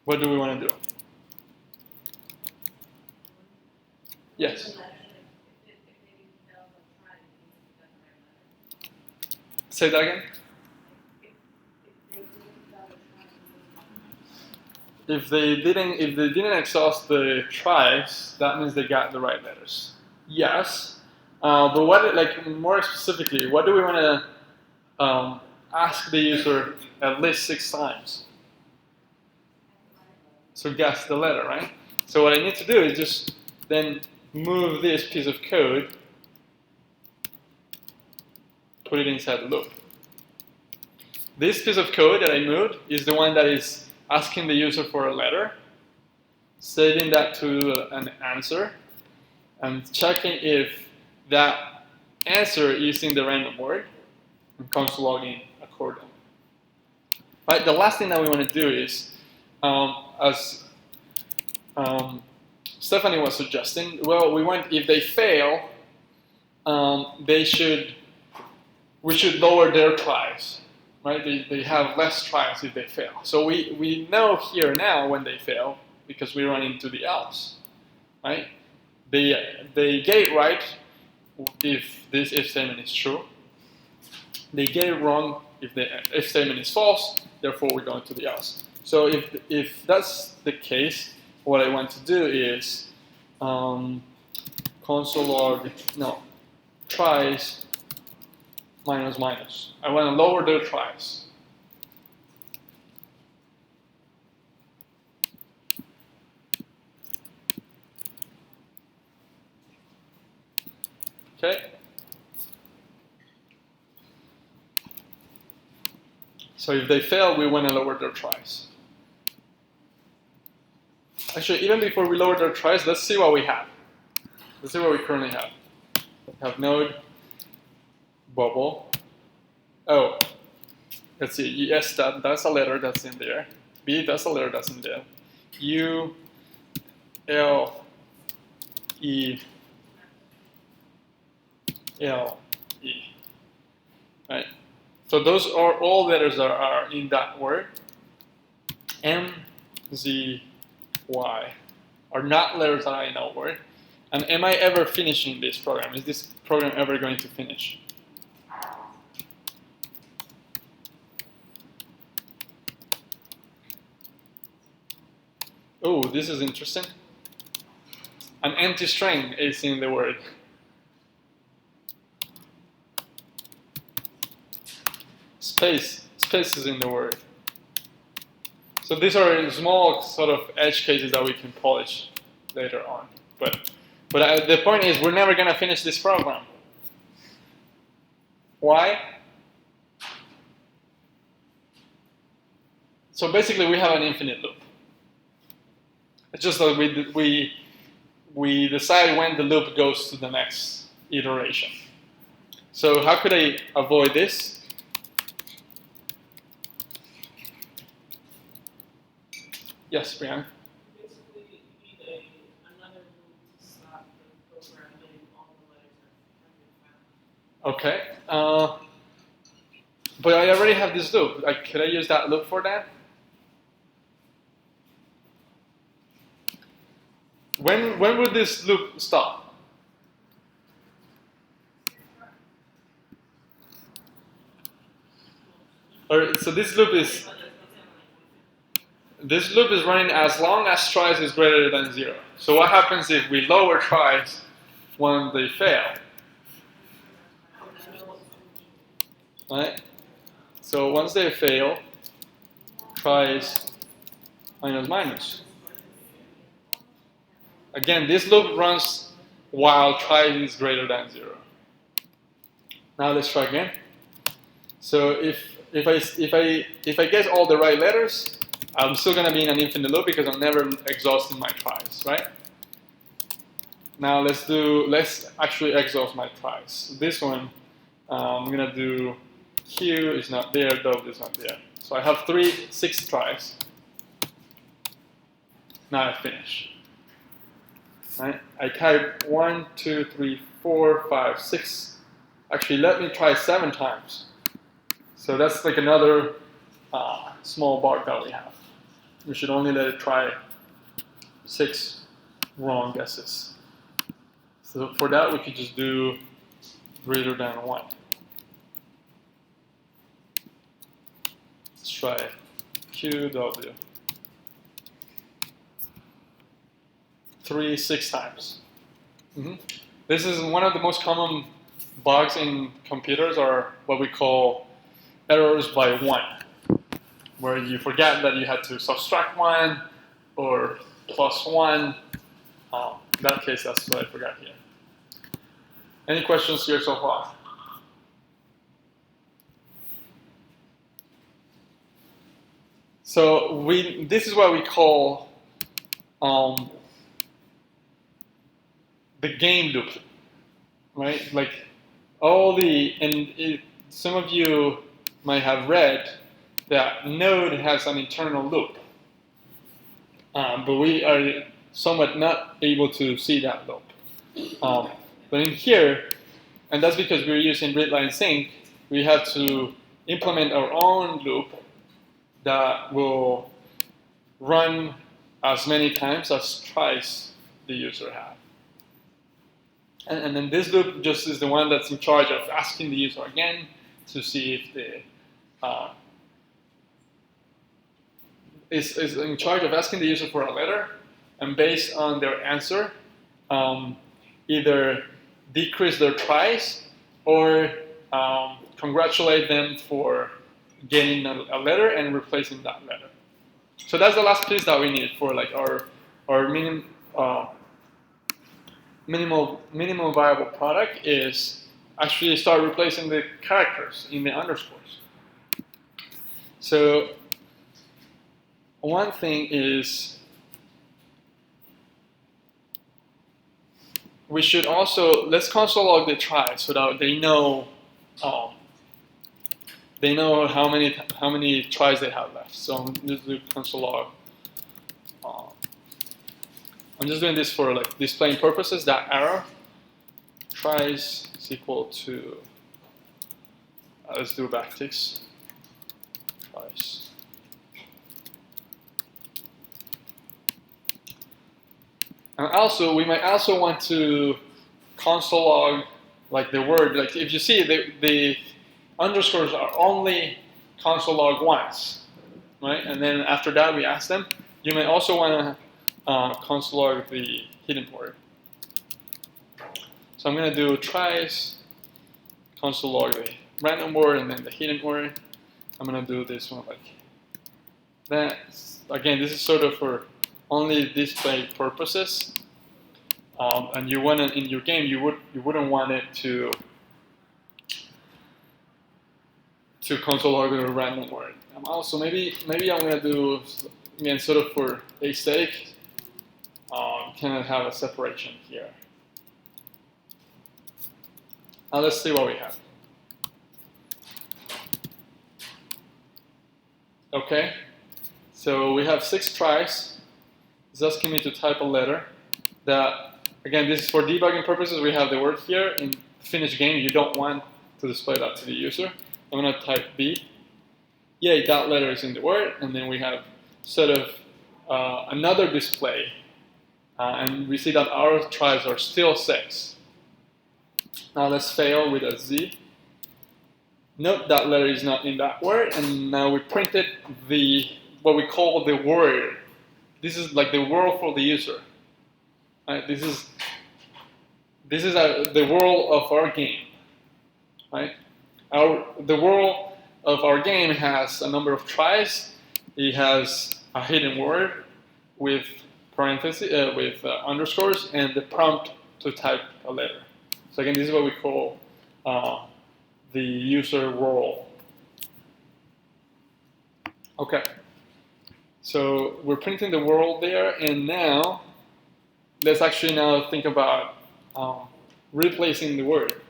What do we want to do? Yes. Say that again. If they didn't exhaust the tries, that means they got the right letters. Yes. But what, like more specifically, what do we want to ask the user at least 6 times? So guess the letter, right? So what I need to do is just then move this piece of code, put it inside the loop. This piece of code that I moved is the one that is asking the user for a letter, saving that to an answer, and checking if that answer is in the random word, and console logging accordingly. Right, the last thing that we want to do is, as Stephanie was suggesting, well, we want, if they fail, we should lower their tries, right? They have less tries if they fail. So we know here now when they fail, because we run into the else, right? They get it right if this if statement is true. They get it wrong if the if statement is false, therefore we go into the else. So if that's the case, what I want to do is console log, tries minus minus. I want to lower their tries. Okay. So if they fail, we want to lower their tries. Actually, even before we lower their tries, let's see what we have. Let's see what we currently have. have node bubble. Oh, let's see. Yes, that's a letter that's in there. B, that's a letter that's in there. U, L, E, L, E. Right. So those are all letters that are in that word. M, Z, Y are not letters that are in that word. And am I ever finishing this program? Is this program ever going to finish? Oh, this is interesting. An empty string is in the word. Space is in the word. So these are small sort of edge cases that we can polish later on. But the point is, we're never going to finish this program. Why? So basically, we have an infinite loop. It's just that we decide when the loop goes to the next iteration. So how could I avoid this? Yes, Brian. Basically, you need another loop to stop the program getting all the letters that have been found. Okay. But I already have this loop. Could I use that loop for that? When would this loop stop? So this loop is running as long as tries is greater than 0. So what happens if we lower tries when they fail? Right? So once they fail, tries minus. Again, this loop runs while tries is greater than 0. Now let's try again. So if I get all the right letters, I'm still going to be in an infinite loop because I'm never exhausting my tries, right? Now let's actually exhaust my tries. This one, I'm going to do Q is not there, W is not there. So I have 6 tries. Now I finish. Right? I type 1, 2, 3, 4, 5, 6. Actually, let me try 7 times. So that's like another small bug that we have. We should only let it try 6 wrong guesses. So for that, we could just do greater than 1. Let's try QW. 6 times. This is one of the most common bugs in computers, are what we call errors by 1, where you forget that you had to subtract 1 or plus 1. In that case, that's what I forgot here. Any questions here so far? So this is what we call the game loop, right? Like some of you might have read that Node has an internal loop, but we are somewhat not able to see that loop. But in here, and that's because we're using readline sync, we have to implement our own loop that will run as many times as tries the user has. And then this loop just is the one that's in charge of asking the user again to see if they is in charge of asking the user for a letter, and based on their answer, either decrease their tries or congratulate them for getting a letter and replacing that letter. So that's the last piece that we need for like our minimal viable product, is actually start replacing the characters in the underscores. So one thing is we should also, let's console log the tries so that they know how many tries they have left. So I'm just do console log. I'm just doing this for like displaying purposes. That error tries is equal to let's do backticks tries. And also, we might also want to console log like the word. Like if you see the underscores are only console log once, right? And then after that, we ask them. You may also want to console log the hidden word. So I'm going to do tries, console log the random word, and then the hidden word. I'm going to do this one like that. Again, this is sort of for only display purposes. And you want to, in your game, you wouldn't want it to console log the random word. Also, maybe I'm going to do, again, sort of for aesthetic, kind of have a separation here. Now let's see what we have. Okay, so we have 6 tries. It's asking me to type a letter. That, again, this is for debugging purposes. We have the word here. In finish game, you don't want to display that to the user. I'm going to type B. Yay, that letter is in the word. And then we have sort of another display. And we see that our tries are still 6. Now let's fail with a Z. Note that letter is not in that word. And now we printed what we call the word. This is like the world for the user. Right? This is the world of our game. Right? The world of our game has a number of tries. It has a hidden word with parentheses, underscores, and the prompt to type a letter. So again, this is what we call the user world. Okay. So we're printing the world there, and now let's actually now think about replacing the word.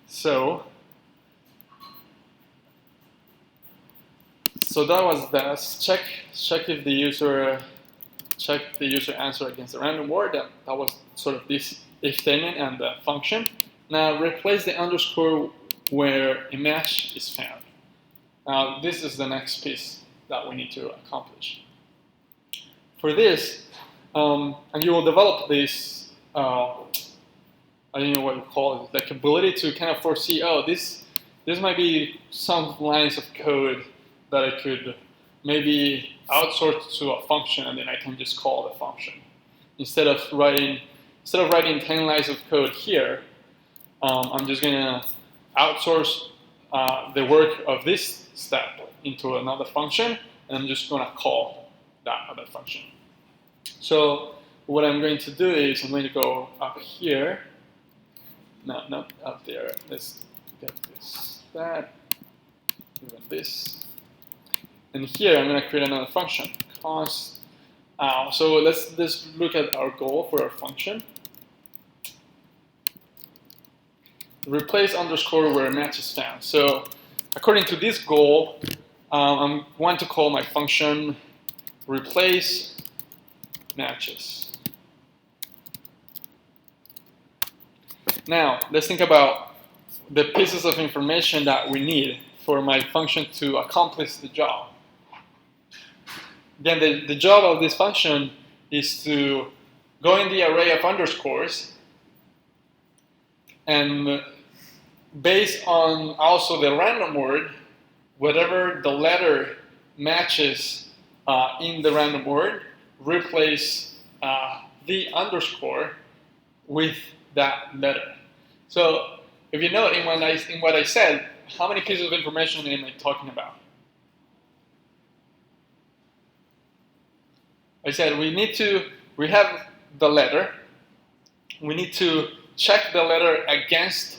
So that was that. Check if the user answer against the random word. That was sort of this if statement and the function. Now replace the underscore where a match is found. Now this is the next piece that we need to accomplish. For this, and you will develop this, I don't know what you call it, like ability to kind of foresee, oh, this might be some lines of code that I could maybe outsource to a function, and then I can just call the function. Instead of writing 10 lines of code here, I'm just gonna outsource the work of this step into another function, and I'm just gonna call that other function. So what I'm going to do is I'm going to go up here. No, not up there. Let's get this, that, even this. And here I'm going to create another function. Const. So let's look at our goal for our function. Replace underscore where a match is found. So according to this goal, I want to call my function replace matches. Now, let's think about the pieces of information that we need for my function to accomplish the job. Again, the job of this function is to go in the array of underscores, and based on also the random word, whatever the letter matches in the random word, replace the underscore with that letter. So if you note in what I said, how many pieces of information am I talking about? I said we have the letter. We need to check the letter against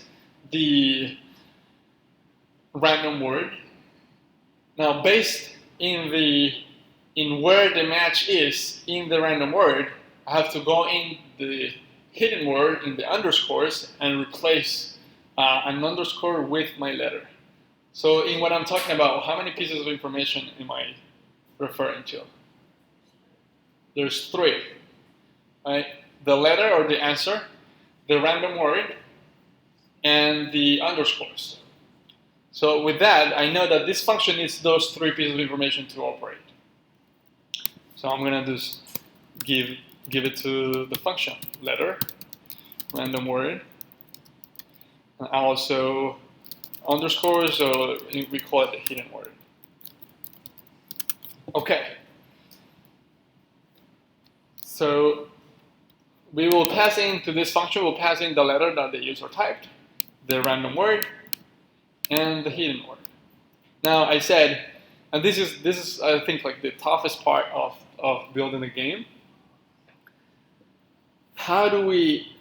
the random word. Now, based in where the match is in the random word, I have to go in the hidden word in the underscores and replace an underscore with my letter. So in what I'm talking about, how many pieces of information am I referring to? There's 3, right? The letter or the answer, the random word, and the underscores. So with that, I know that this function needs those 3 pieces of information to operate. So I'm gonna just give it to the function, letter, random word, and also underscores, so we call it the hidden word. Okay. So we will pass into this function, we'll pass in the letter that the user typed, the random word, and the hidden word. Now I said, and this is I think like the toughest part of building a game. How do we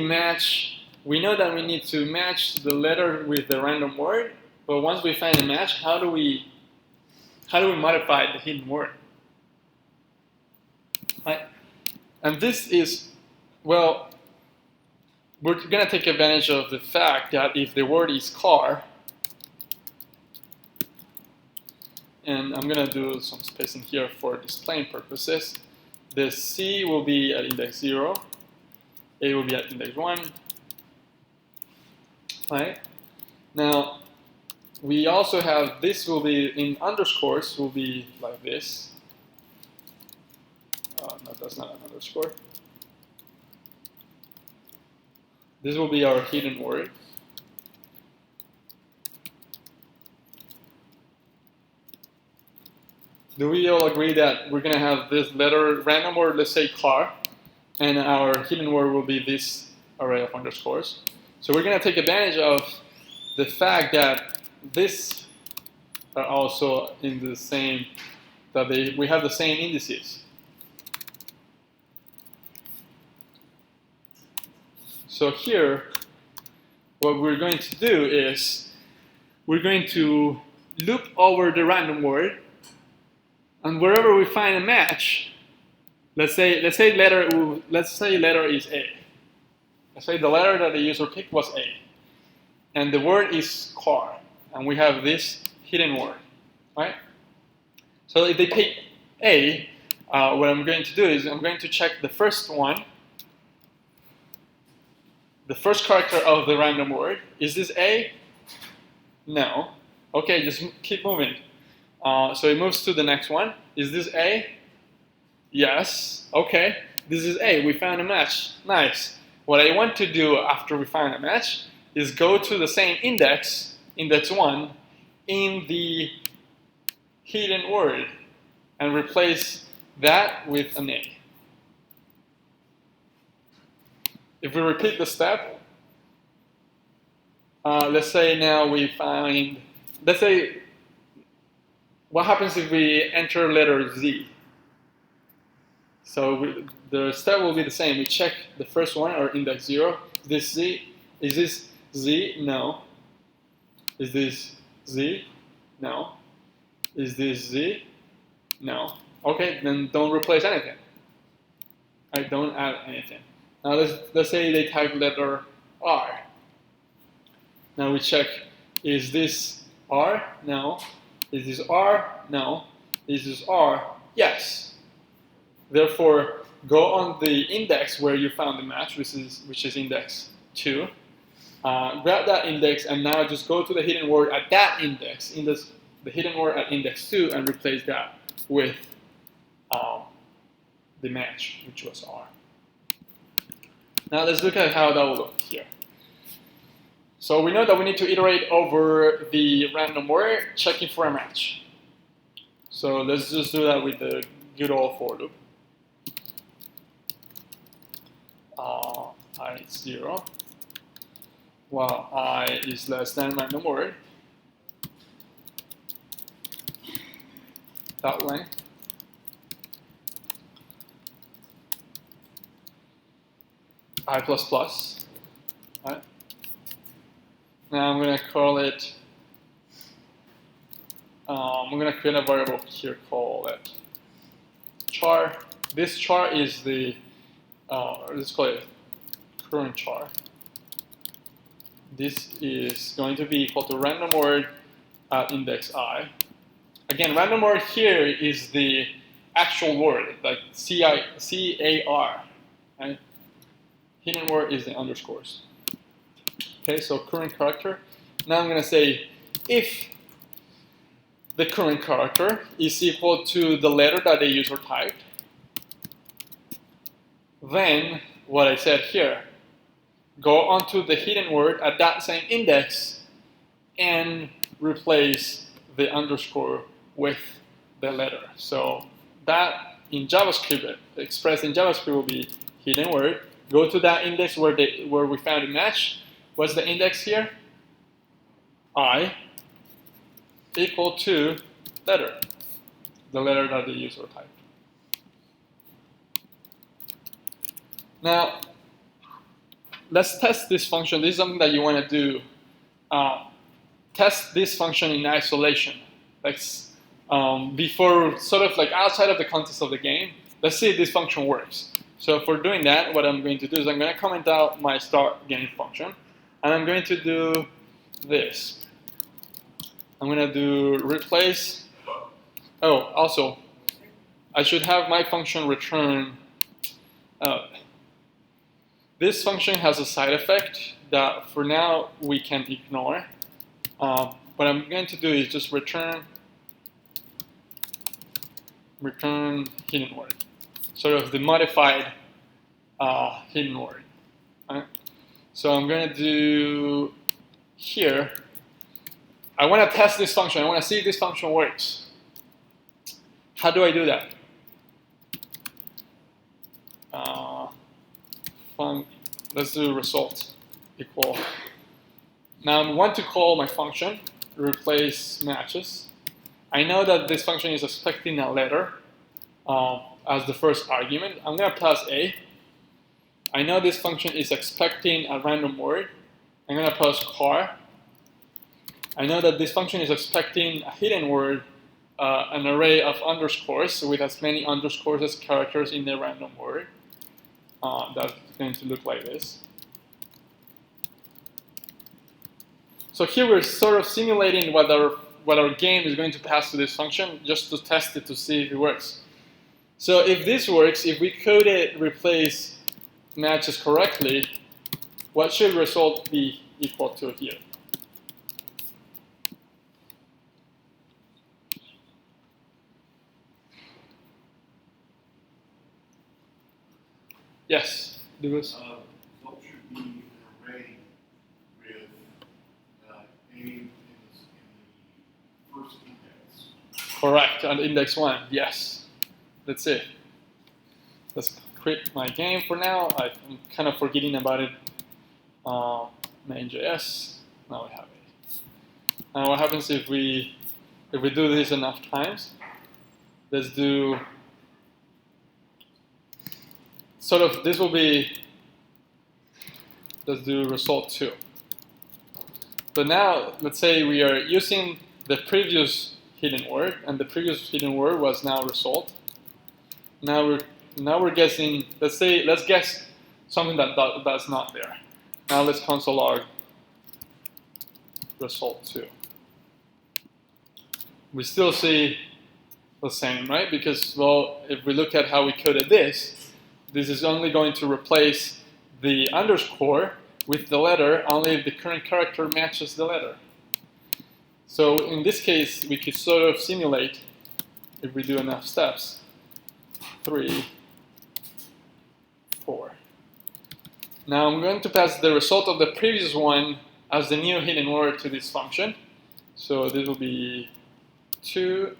match? We know that we need to match the letter with the random word, but once we find a match, how do we modify the hidden word? Right? And this is, well, we're going to take advantage of the fact that if the word is car, and I'm going to do some spacing here for displaying purposes, the C will be at index 0, A will be at index 1, right? Now, we also have, this will be in underscores, will be like this. No, that's not an underscore. This will be our hidden word. Do we all agree that we're going to have this letter, random word, let's say car, and our hidden word will be this array of underscores? So we're going to take advantage of the fact that this are also in the same, that we have the same indices. So here, what we're going to do is we're going to loop over the random word, and wherever we find a match, let's say letter is A. Let's say the letter that the user picked was A, and the word is car, and we have this hidden word, right? So if they pick A, what I'm going to do is I'm going to check the first one, the first character of the random word. Is this A? No. Okay, just keep moving. So it moves to the next one. Is this A? Yes. Okay, this is A. We found a match. Nice. What I want to do after we find a match is go to the same index, index 1, in the hidden word, and replace that with an A. If we repeat the step, let's say now we find, let's say, what happens if we enter letter Z? So the step will be the same. We check the first one, or index 0. Is this Z? Is this Z? No. Is this Z? No. Is this Z? No. Okay, then don't replace anything. Right, don't add anything. Now let's say they type letter R. Now we check, is this R? No. Is this R? No. Is this R? Yes. Therefore, go on the index where you found the match, which is index 2. Grab that index, and now just go to the hidden word at that index, the hidden word at index 2, and replace that with the match, which was R. Now let's look at how that will look here. So we know that we need to iterate over the random word, checking for a match. So let's just do that with the good old for loop. I is 0, while I is less than random word. Dot length. I plus plus. Right? Now I'm going to call it, I'm going to create a variable here called it char. this char is the, let's call it current char. This is going to be equal to random word at index I. Again, random word here is the actual word, like C-A-R, right? Hidden word is the underscores. Okay, so current character. Now I'm going to say if the current character is equal to the letter that the user typed, then what I said here, go onto the hidden word at that same index and replace the underscore with the letter. So that in JavaScript, expressed in JavaScript, will be hidden word. Go to that index where we found a match. What's the index here? I equal to letter, the letter that the user typed. Now, let's test this function. This is something that you want to do. Test this function in isolation, like before, sort of like outside of the context of the game. Let's see if this function works. So for doing that, what I'm going to do is I'm going to comment out my start game function, and I'm going to do this. I'm going to do replace. Oh, also, I should have my function return. This function has a side effect that for now we can ignore. What I'm going to do is just return hidden word, sort of the modified hidden word. Right? So I'm going to do here. I want to test this function. I want to see if this function works. How do I do that? Let's do result equal. Now I want to call my function replace matches. I know that this function is expecting a letter as the first argument. I'm going to pass a. I know this function is expecting a random word. I'm going to pass char. I know that this function is expecting a hidden word, an array of underscores with as many underscores as characters in the random word. That's going to look like this. So here we're sort of simulating what our game is going to pass to this function just to test it to see if it works. So if this works, if we code it replace matches correctly, what should result be equal to here? Yes, Lewis? What should be an array with A in the first index? Correct, on index 1, yes. That's it. Let's quit my game for now. I'm kind of forgetting about it. Main.js, now we have it. Now what happens if we do this enough times? Let's do, sort of, this will be, let's do result 2. But now, let's say we are using the previous hidden word, and the previous hidden word was now result. Now we're guessing, let's guess something that's not there. Now let's console log result 2. We still see the same, right? Because, well, if we look at how we coded this is only going to replace the underscore with the letter only if the current character matches the letter. So in this case, we could sort of simulate, if we do enough steps, 3, 4. Now I'm going to pass the result of the previous one as the new hidden word to this function. So this will be 2.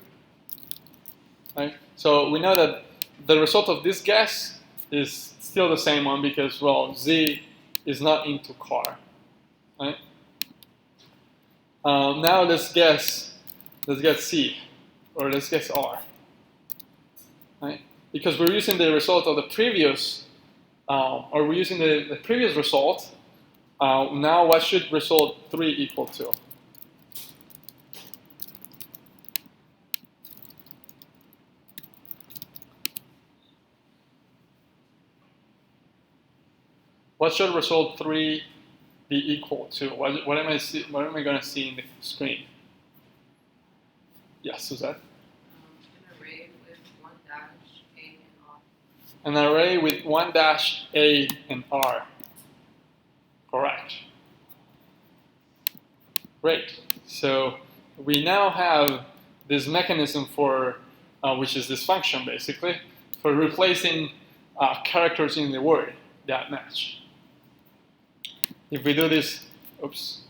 Right? So we know that the result of this guess is still the same one because, well, Z is not into char. Right? Now let's guess C, or let's guess R. Right? Because we're using the result of the previous, or we're using the previous result. Now what should result 3 equal to? What should result 3 be equal to? What am I going to see in the screen? Yes, Suzette? An array with 1 dash A and R. An array with 1 dash A and R. Correct. Great. So we now have this mechanism for, which is this function basically, for replacing characters in the word that match. If we do this, oops.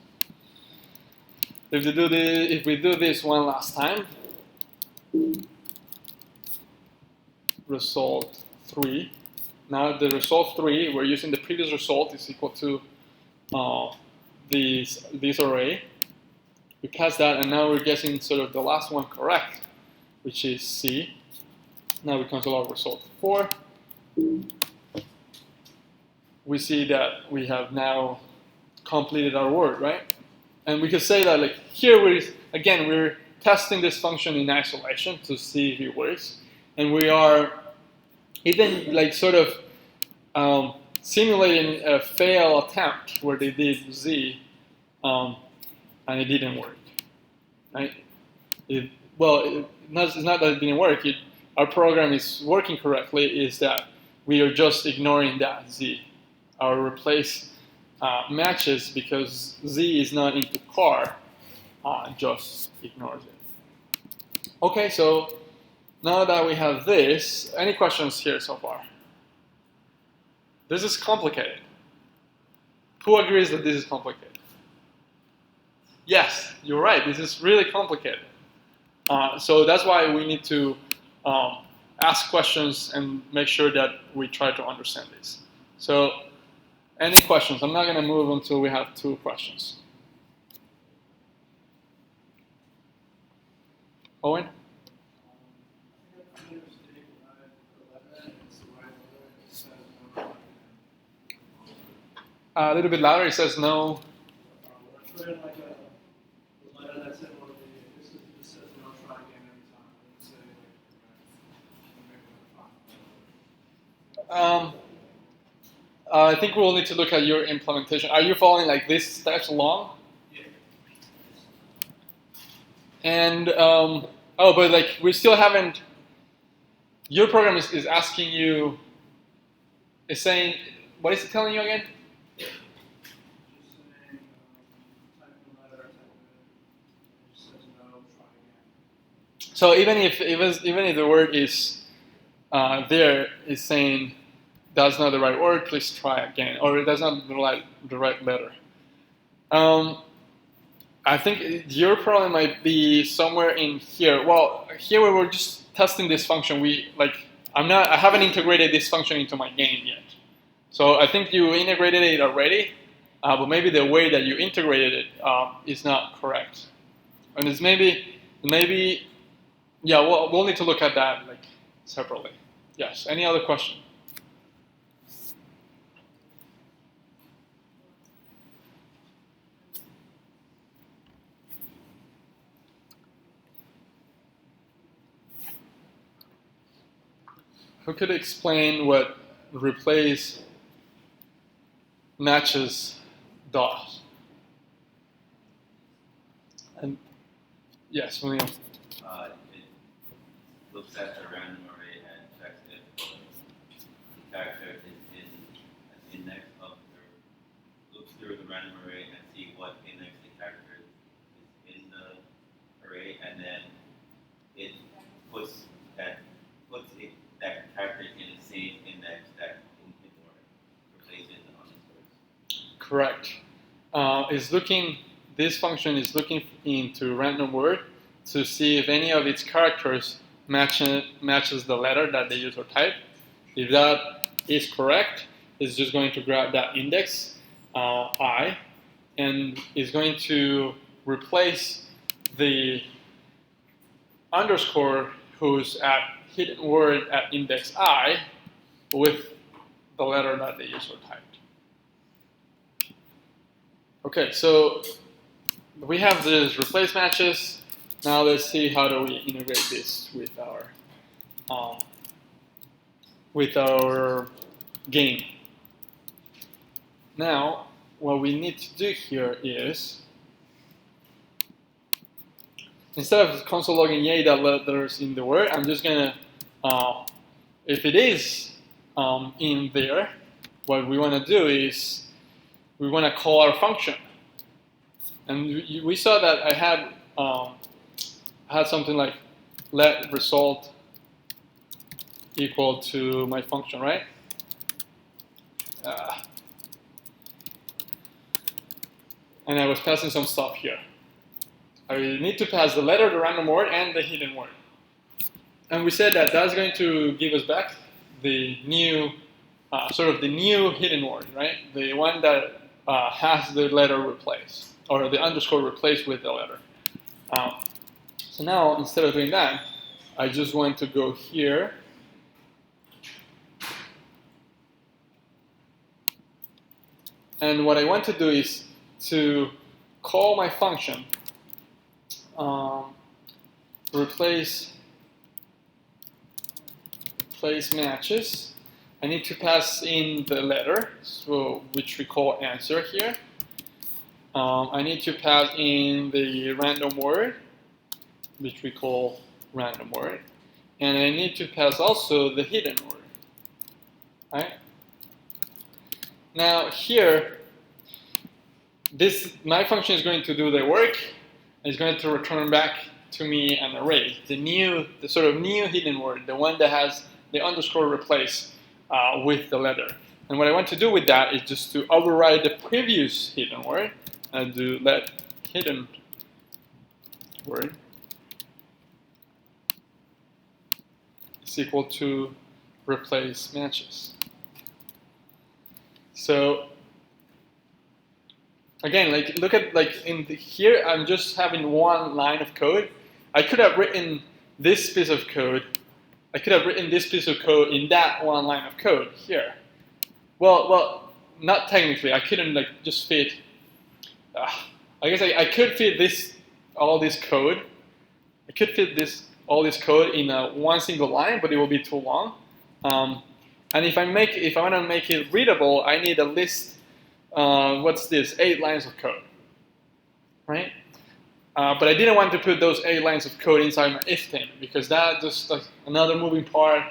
If we do this one last time, result 3. Now the result 3, we're using the previous result is equal to this array. We pass that, and now we're guessing sort of the last one correct, which is C. Now we console our result 4. We see that we have now completed our word, right? And we could say that like here we're testing this function in isolation to see if it works, and we are even like sort of simulating a fail attempt where they did Z, and it didn't work, right? It's not that it didn't work. Our program is working correctly. Is that we are just ignoring that Z. Our replace matches because Z is not into car, just ignores it. Okay, so now that we have this, any questions here so far? This is complicated. Who agrees that this is complicated? Yes, you're right. This is really complicated. So that's why we need to ask questions and make sure that we try to understand this. So, any questions? I'm not going to move until we have 2 questions. Owen? A little bit louder. It says no. Put in like a letter that said, well, this says no, try again every time. Let's say, I think we'll need to look at your implementation. Are you following like this steps along? Yeah. And but like we still haven't. Your program is asking you. Is saying, what is it telling you again? Just saying, type in a letter, type in it just says no, try again. So even if the word is there is saying that's not the right word, please try again, or that's not the right letter. I think your problem might be somewhere in here. Well, here we were just testing this function. I haven't integrated this function into my game yet. So I think you integrated it already, but maybe the way that you integrated it is not correct. And it's maybe, yeah, we'll need to look at that like separately. Yes, any other question? Who could explain what replace matches does? And yes, William. It looks at a random array and checks if the character is in an index of looks through the random array and see what index the character is in the array, and then it puts that character in the same index that replaces it on its words. Correct. This function is looking into random word to see if any of its characters matches the letter that the user typed. If that is correct, it's just going to grab that index, I, and is going to replace the underscore who's at hidden word at index I with the letter that the user typed. Okay, so we have these replace matches. Now let's see how do we integrate this with our game. now what we need to do here is, instead of console logging yay that letters in the word, I'm just gonna, if it is in there, what we want to do is we want to call our function. And we saw that I had something like let result equal to my function, right? And I was passing some stuff here. I need to pass the letter, the random word, and the hidden word. And we said that that's going to give us back the new, sort of the new hidden word, right? The one that has the letter replaced, or the underscore replaced with the letter. So now, instead of doing that, I just want to go here. And what I want to do is to call my function, replace matches. I need to pass in the letter, so which we call answer here. I need to pass in the random word, which we call random word. And I need to pass also the hidden word. Right? Now here, my function is going to do the work. It's going to return back to me an array, the sort of new hidden word, the one that has the underscore replaced with the letter. And what I want to do with that is just to override the previous hidden word and do let hidden word is equal to replace matches. So again, look at here. I'm just having one line of code. I could have written this piece of code. I could have written this piece of code in that one line of code here. Well, not technically. I couldn't just fit. I guess I could fit all this code. I could fit all this code in one single line, but it will be too long. And if I want to make it readable, I need at least what's this? 8 lines of code, right? But I didn't want to put those 8 lines of code inside my if statement because that just another moving part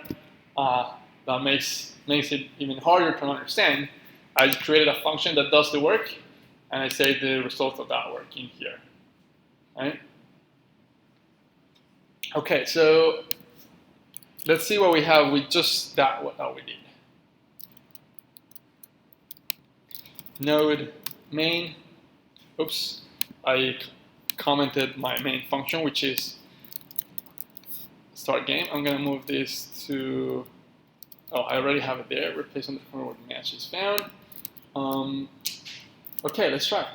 that makes it even harder to understand. I created a function that does the work, and I say the result of that work in here, right? Okay, so let's see what we have with just that what we did. Node main. Oops, I commented my main function, which is start game. I'm gonna move this to. Oh, I already have it there. Replace underscore word match is found. Okay, let's try.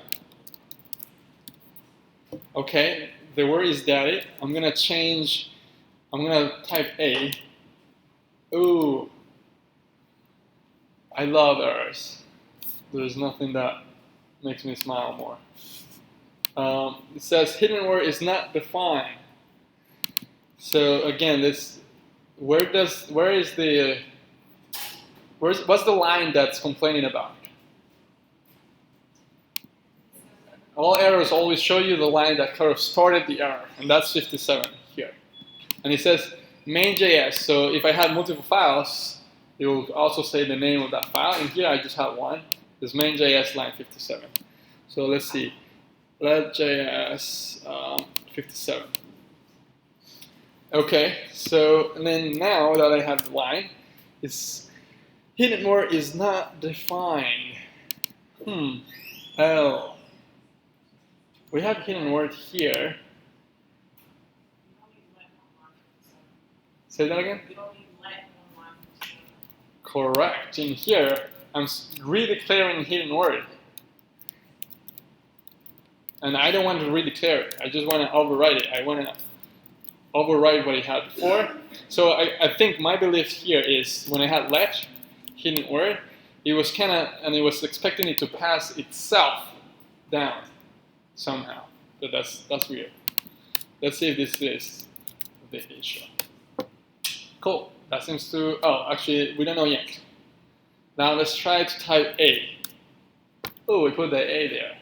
Okay, the word is daddy. I'm gonna type A. Ooh, I love errors. There's nothing that makes me smile more. It says hidden word is not defined. So again, what's the line that's complaining about? All errors always show you the line that kind of started the error, and that's 57 here. And it says main.js, so if I had multiple files, it will also say the name of that file, and here I just have one. This main.js line 57. So let's see, let.js 57. Okay, so and then now that I have the line, it's hidden word is not defined. Oh. We have hidden word here. Say that again? Correct. In here, I'm redeclaring hidden word. And I don't want to redeclare it. I just want to override it. I want to override what it had before. So I think my belief here is when I had let hidden word, it was and it was expecting it to pass itself down somehow. But that's weird. Let's see if this is the issue. Cool. That seems to. Oh, actually, we don't know yet. Now let's try to type A. Oh, we put the A there.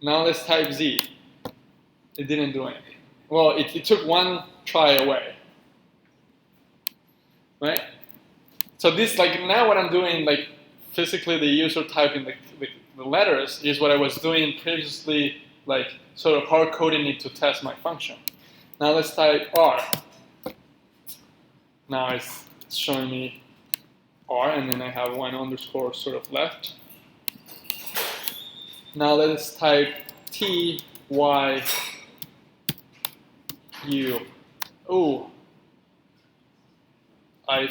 Now let's type Z. It didn't do anything. Well, it took one try away. Right? So this, like, now what I'm doing, like, physically the user typing the letters is what I was doing previously, like, sort of hard coding it to test my function. Now let's type R. Now it's showing me R, and then I have one underscore sort of left. Now let's type T, Y, U. Oh, I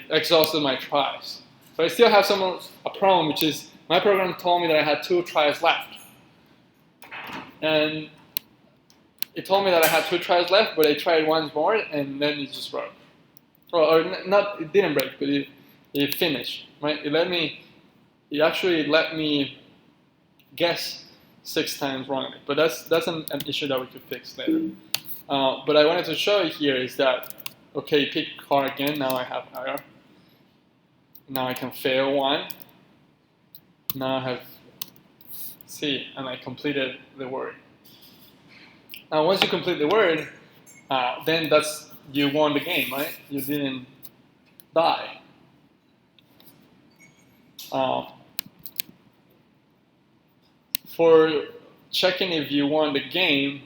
exhausted my tries. So I still have a problem, which is my program told me that I had 2 tries left. And it told me that I had 2 tries left, but I tried once more, and then it just broke. Or not, it didn't break, but it finished, right? It actually let me guess 6 times wrongly, but that's an issue that we could fix later. But I wanted to show you here is that, okay, pick car again, now I have error. Now I can fail 1. Now I have C, and I completed the word. Now once you complete the word, then you won the game, right? You didn't die. For checking if you won the game,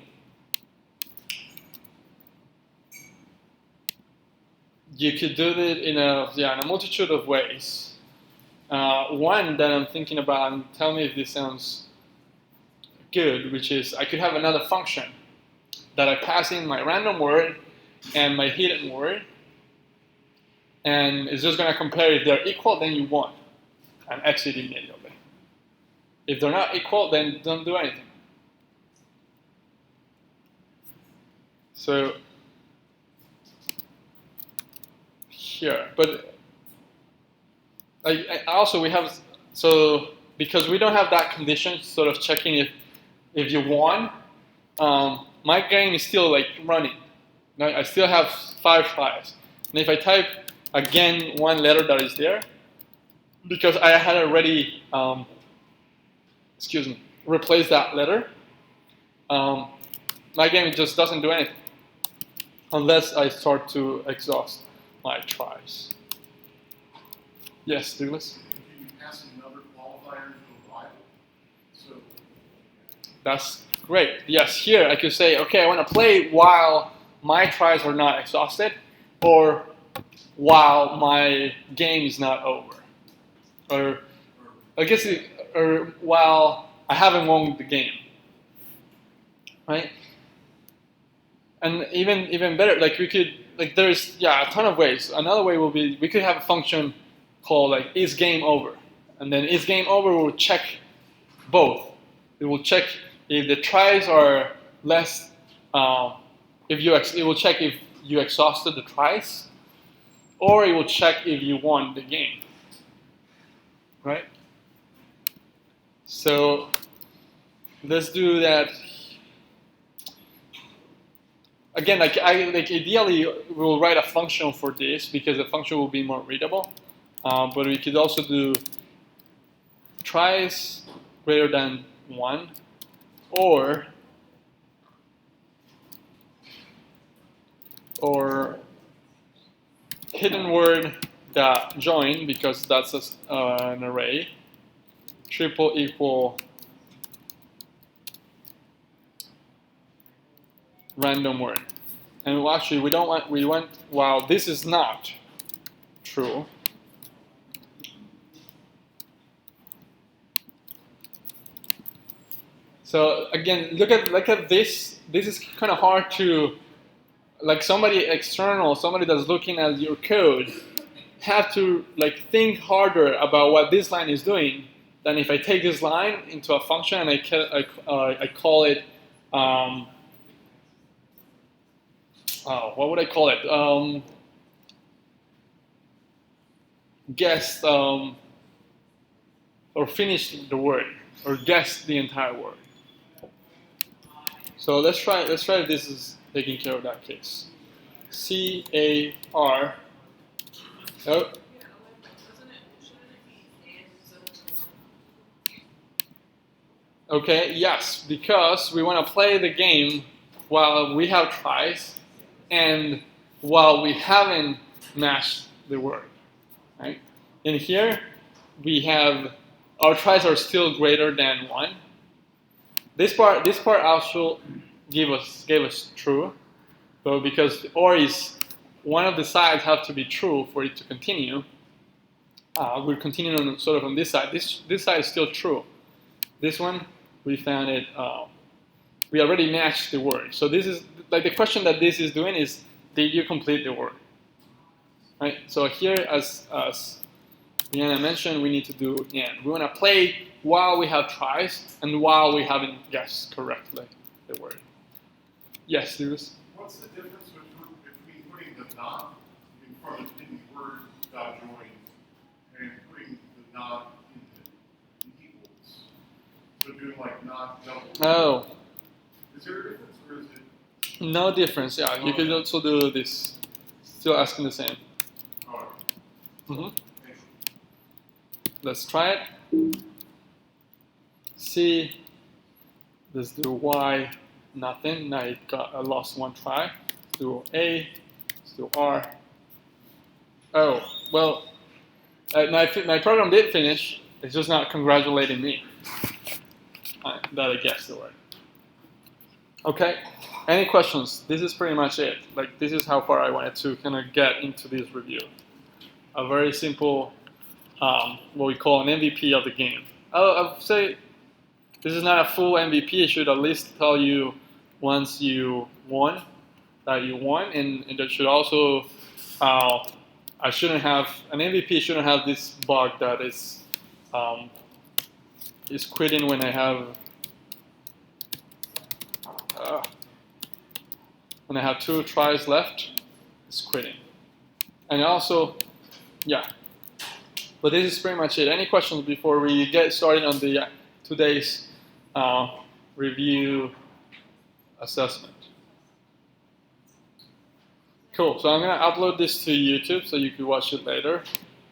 you could do it in a multitude of ways. One that I'm thinking about, and tell me if this sounds good, which is I could have another function that I pass in my random word and my hidden word, and it's just going to compare if they're equal, then you won, and exit immediately. If they're not equal, then don't do anything. So here, but also we have, so because we don't have that condition, sort of checking if you won, my game is still like running. I still have 5 tries. And if I type again one letter that is there, because I had already, replaced that letter, my game just doesn't do anything unless I start to exhaust my tries. Yes, Douglas? Can you pass another qualifier to a while? So That's great. Yes, here I could say, okay, I want to play while my tries are not exhausted, or while my game is not over, or I guess, or while I haven't won the game, right? And even better, like we could, like there's a ton of ways. Another way will be we could have a function called like is game over, and then is game over will check both. It will check if the tries are less. It will check if you exhausted the tries, or it will check if you won the game. Right? So let's do that. Again, like ideally we'll write a function for this because the function will be more readable. But we could also do tries greater than 1, or hidden word dot join, because that's an array, triple equal random word. And actually we want while this is not true, so again, look at this. This is kind of hard to, like somebody external, somebody that's looking at your code, have to like think harder about what this line is doing than if I take this line into a function and I call it, what would I call it? Guess or finish the word, or guess the entire word. So let's try if this is taking care of that case. CAR. Oh, Wasn't it, shouldn't it be and zone 1? Okay, yes, because we want to play the game while we have tries and while we haven't matched the word, right? And here we have our tries are still greater than 1. This part also gave us true, but because or is one of the sides have to be true for it to continue. We're continuing on sort of on this side. This side is still true. This one we found it. We already matched the word. So this is like the question that this is doing is, did you complete the word? Right. So here, as Diana mentioned, we need to do and. We want to play while we have tries and while we haven't guessed correctly the word. Yes, Lewis? What's the difference between putting the not in front of any word dot join and putting the not in the equals? So doing like not double. Oh. Is there a difference or is it? No difference. Yeah, you could also do this. Still asking the same. All right. Mm-hmm. Thanks. Let's try it. C. Let's do Y. Nothing. Now I lost 1 try. Let's do A. Let's do R. Oh, well, my program did finish. It's just not congratulating me that I guessed the word. Okay. Any questions? This is pretty much it. Like, this is how far I wanted to kind of get into this review. A very simple, what we call an MVP of the game. I'll say this is not a full MVP. It should at least tell you once you won that you won, and that should also, I shouldn't have, an MVP shouldn't have this bug that is quitting when I have, when I have 2 tries left, it's quitting. And also, yeah. But this is pretty much it. Any questions before we get started on the today's review assessment? Cool. So I'm going to upload this to YouTube so you can watch it later.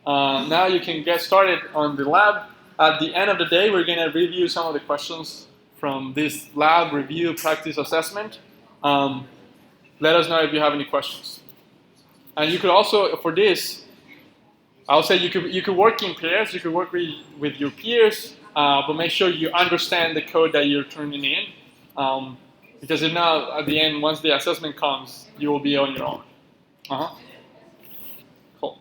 Now you can get started on the lab. At the end of the day, we're going to review some of the questions from this lab review practice assessment. Let us know if you have any questions. And you could also, for this, I'll say you could work in pairs. You could work with your peers, but make sure you understand the code that you're turning in. Because if not, at the end, once the assessment comes, you will be on your own. Cool.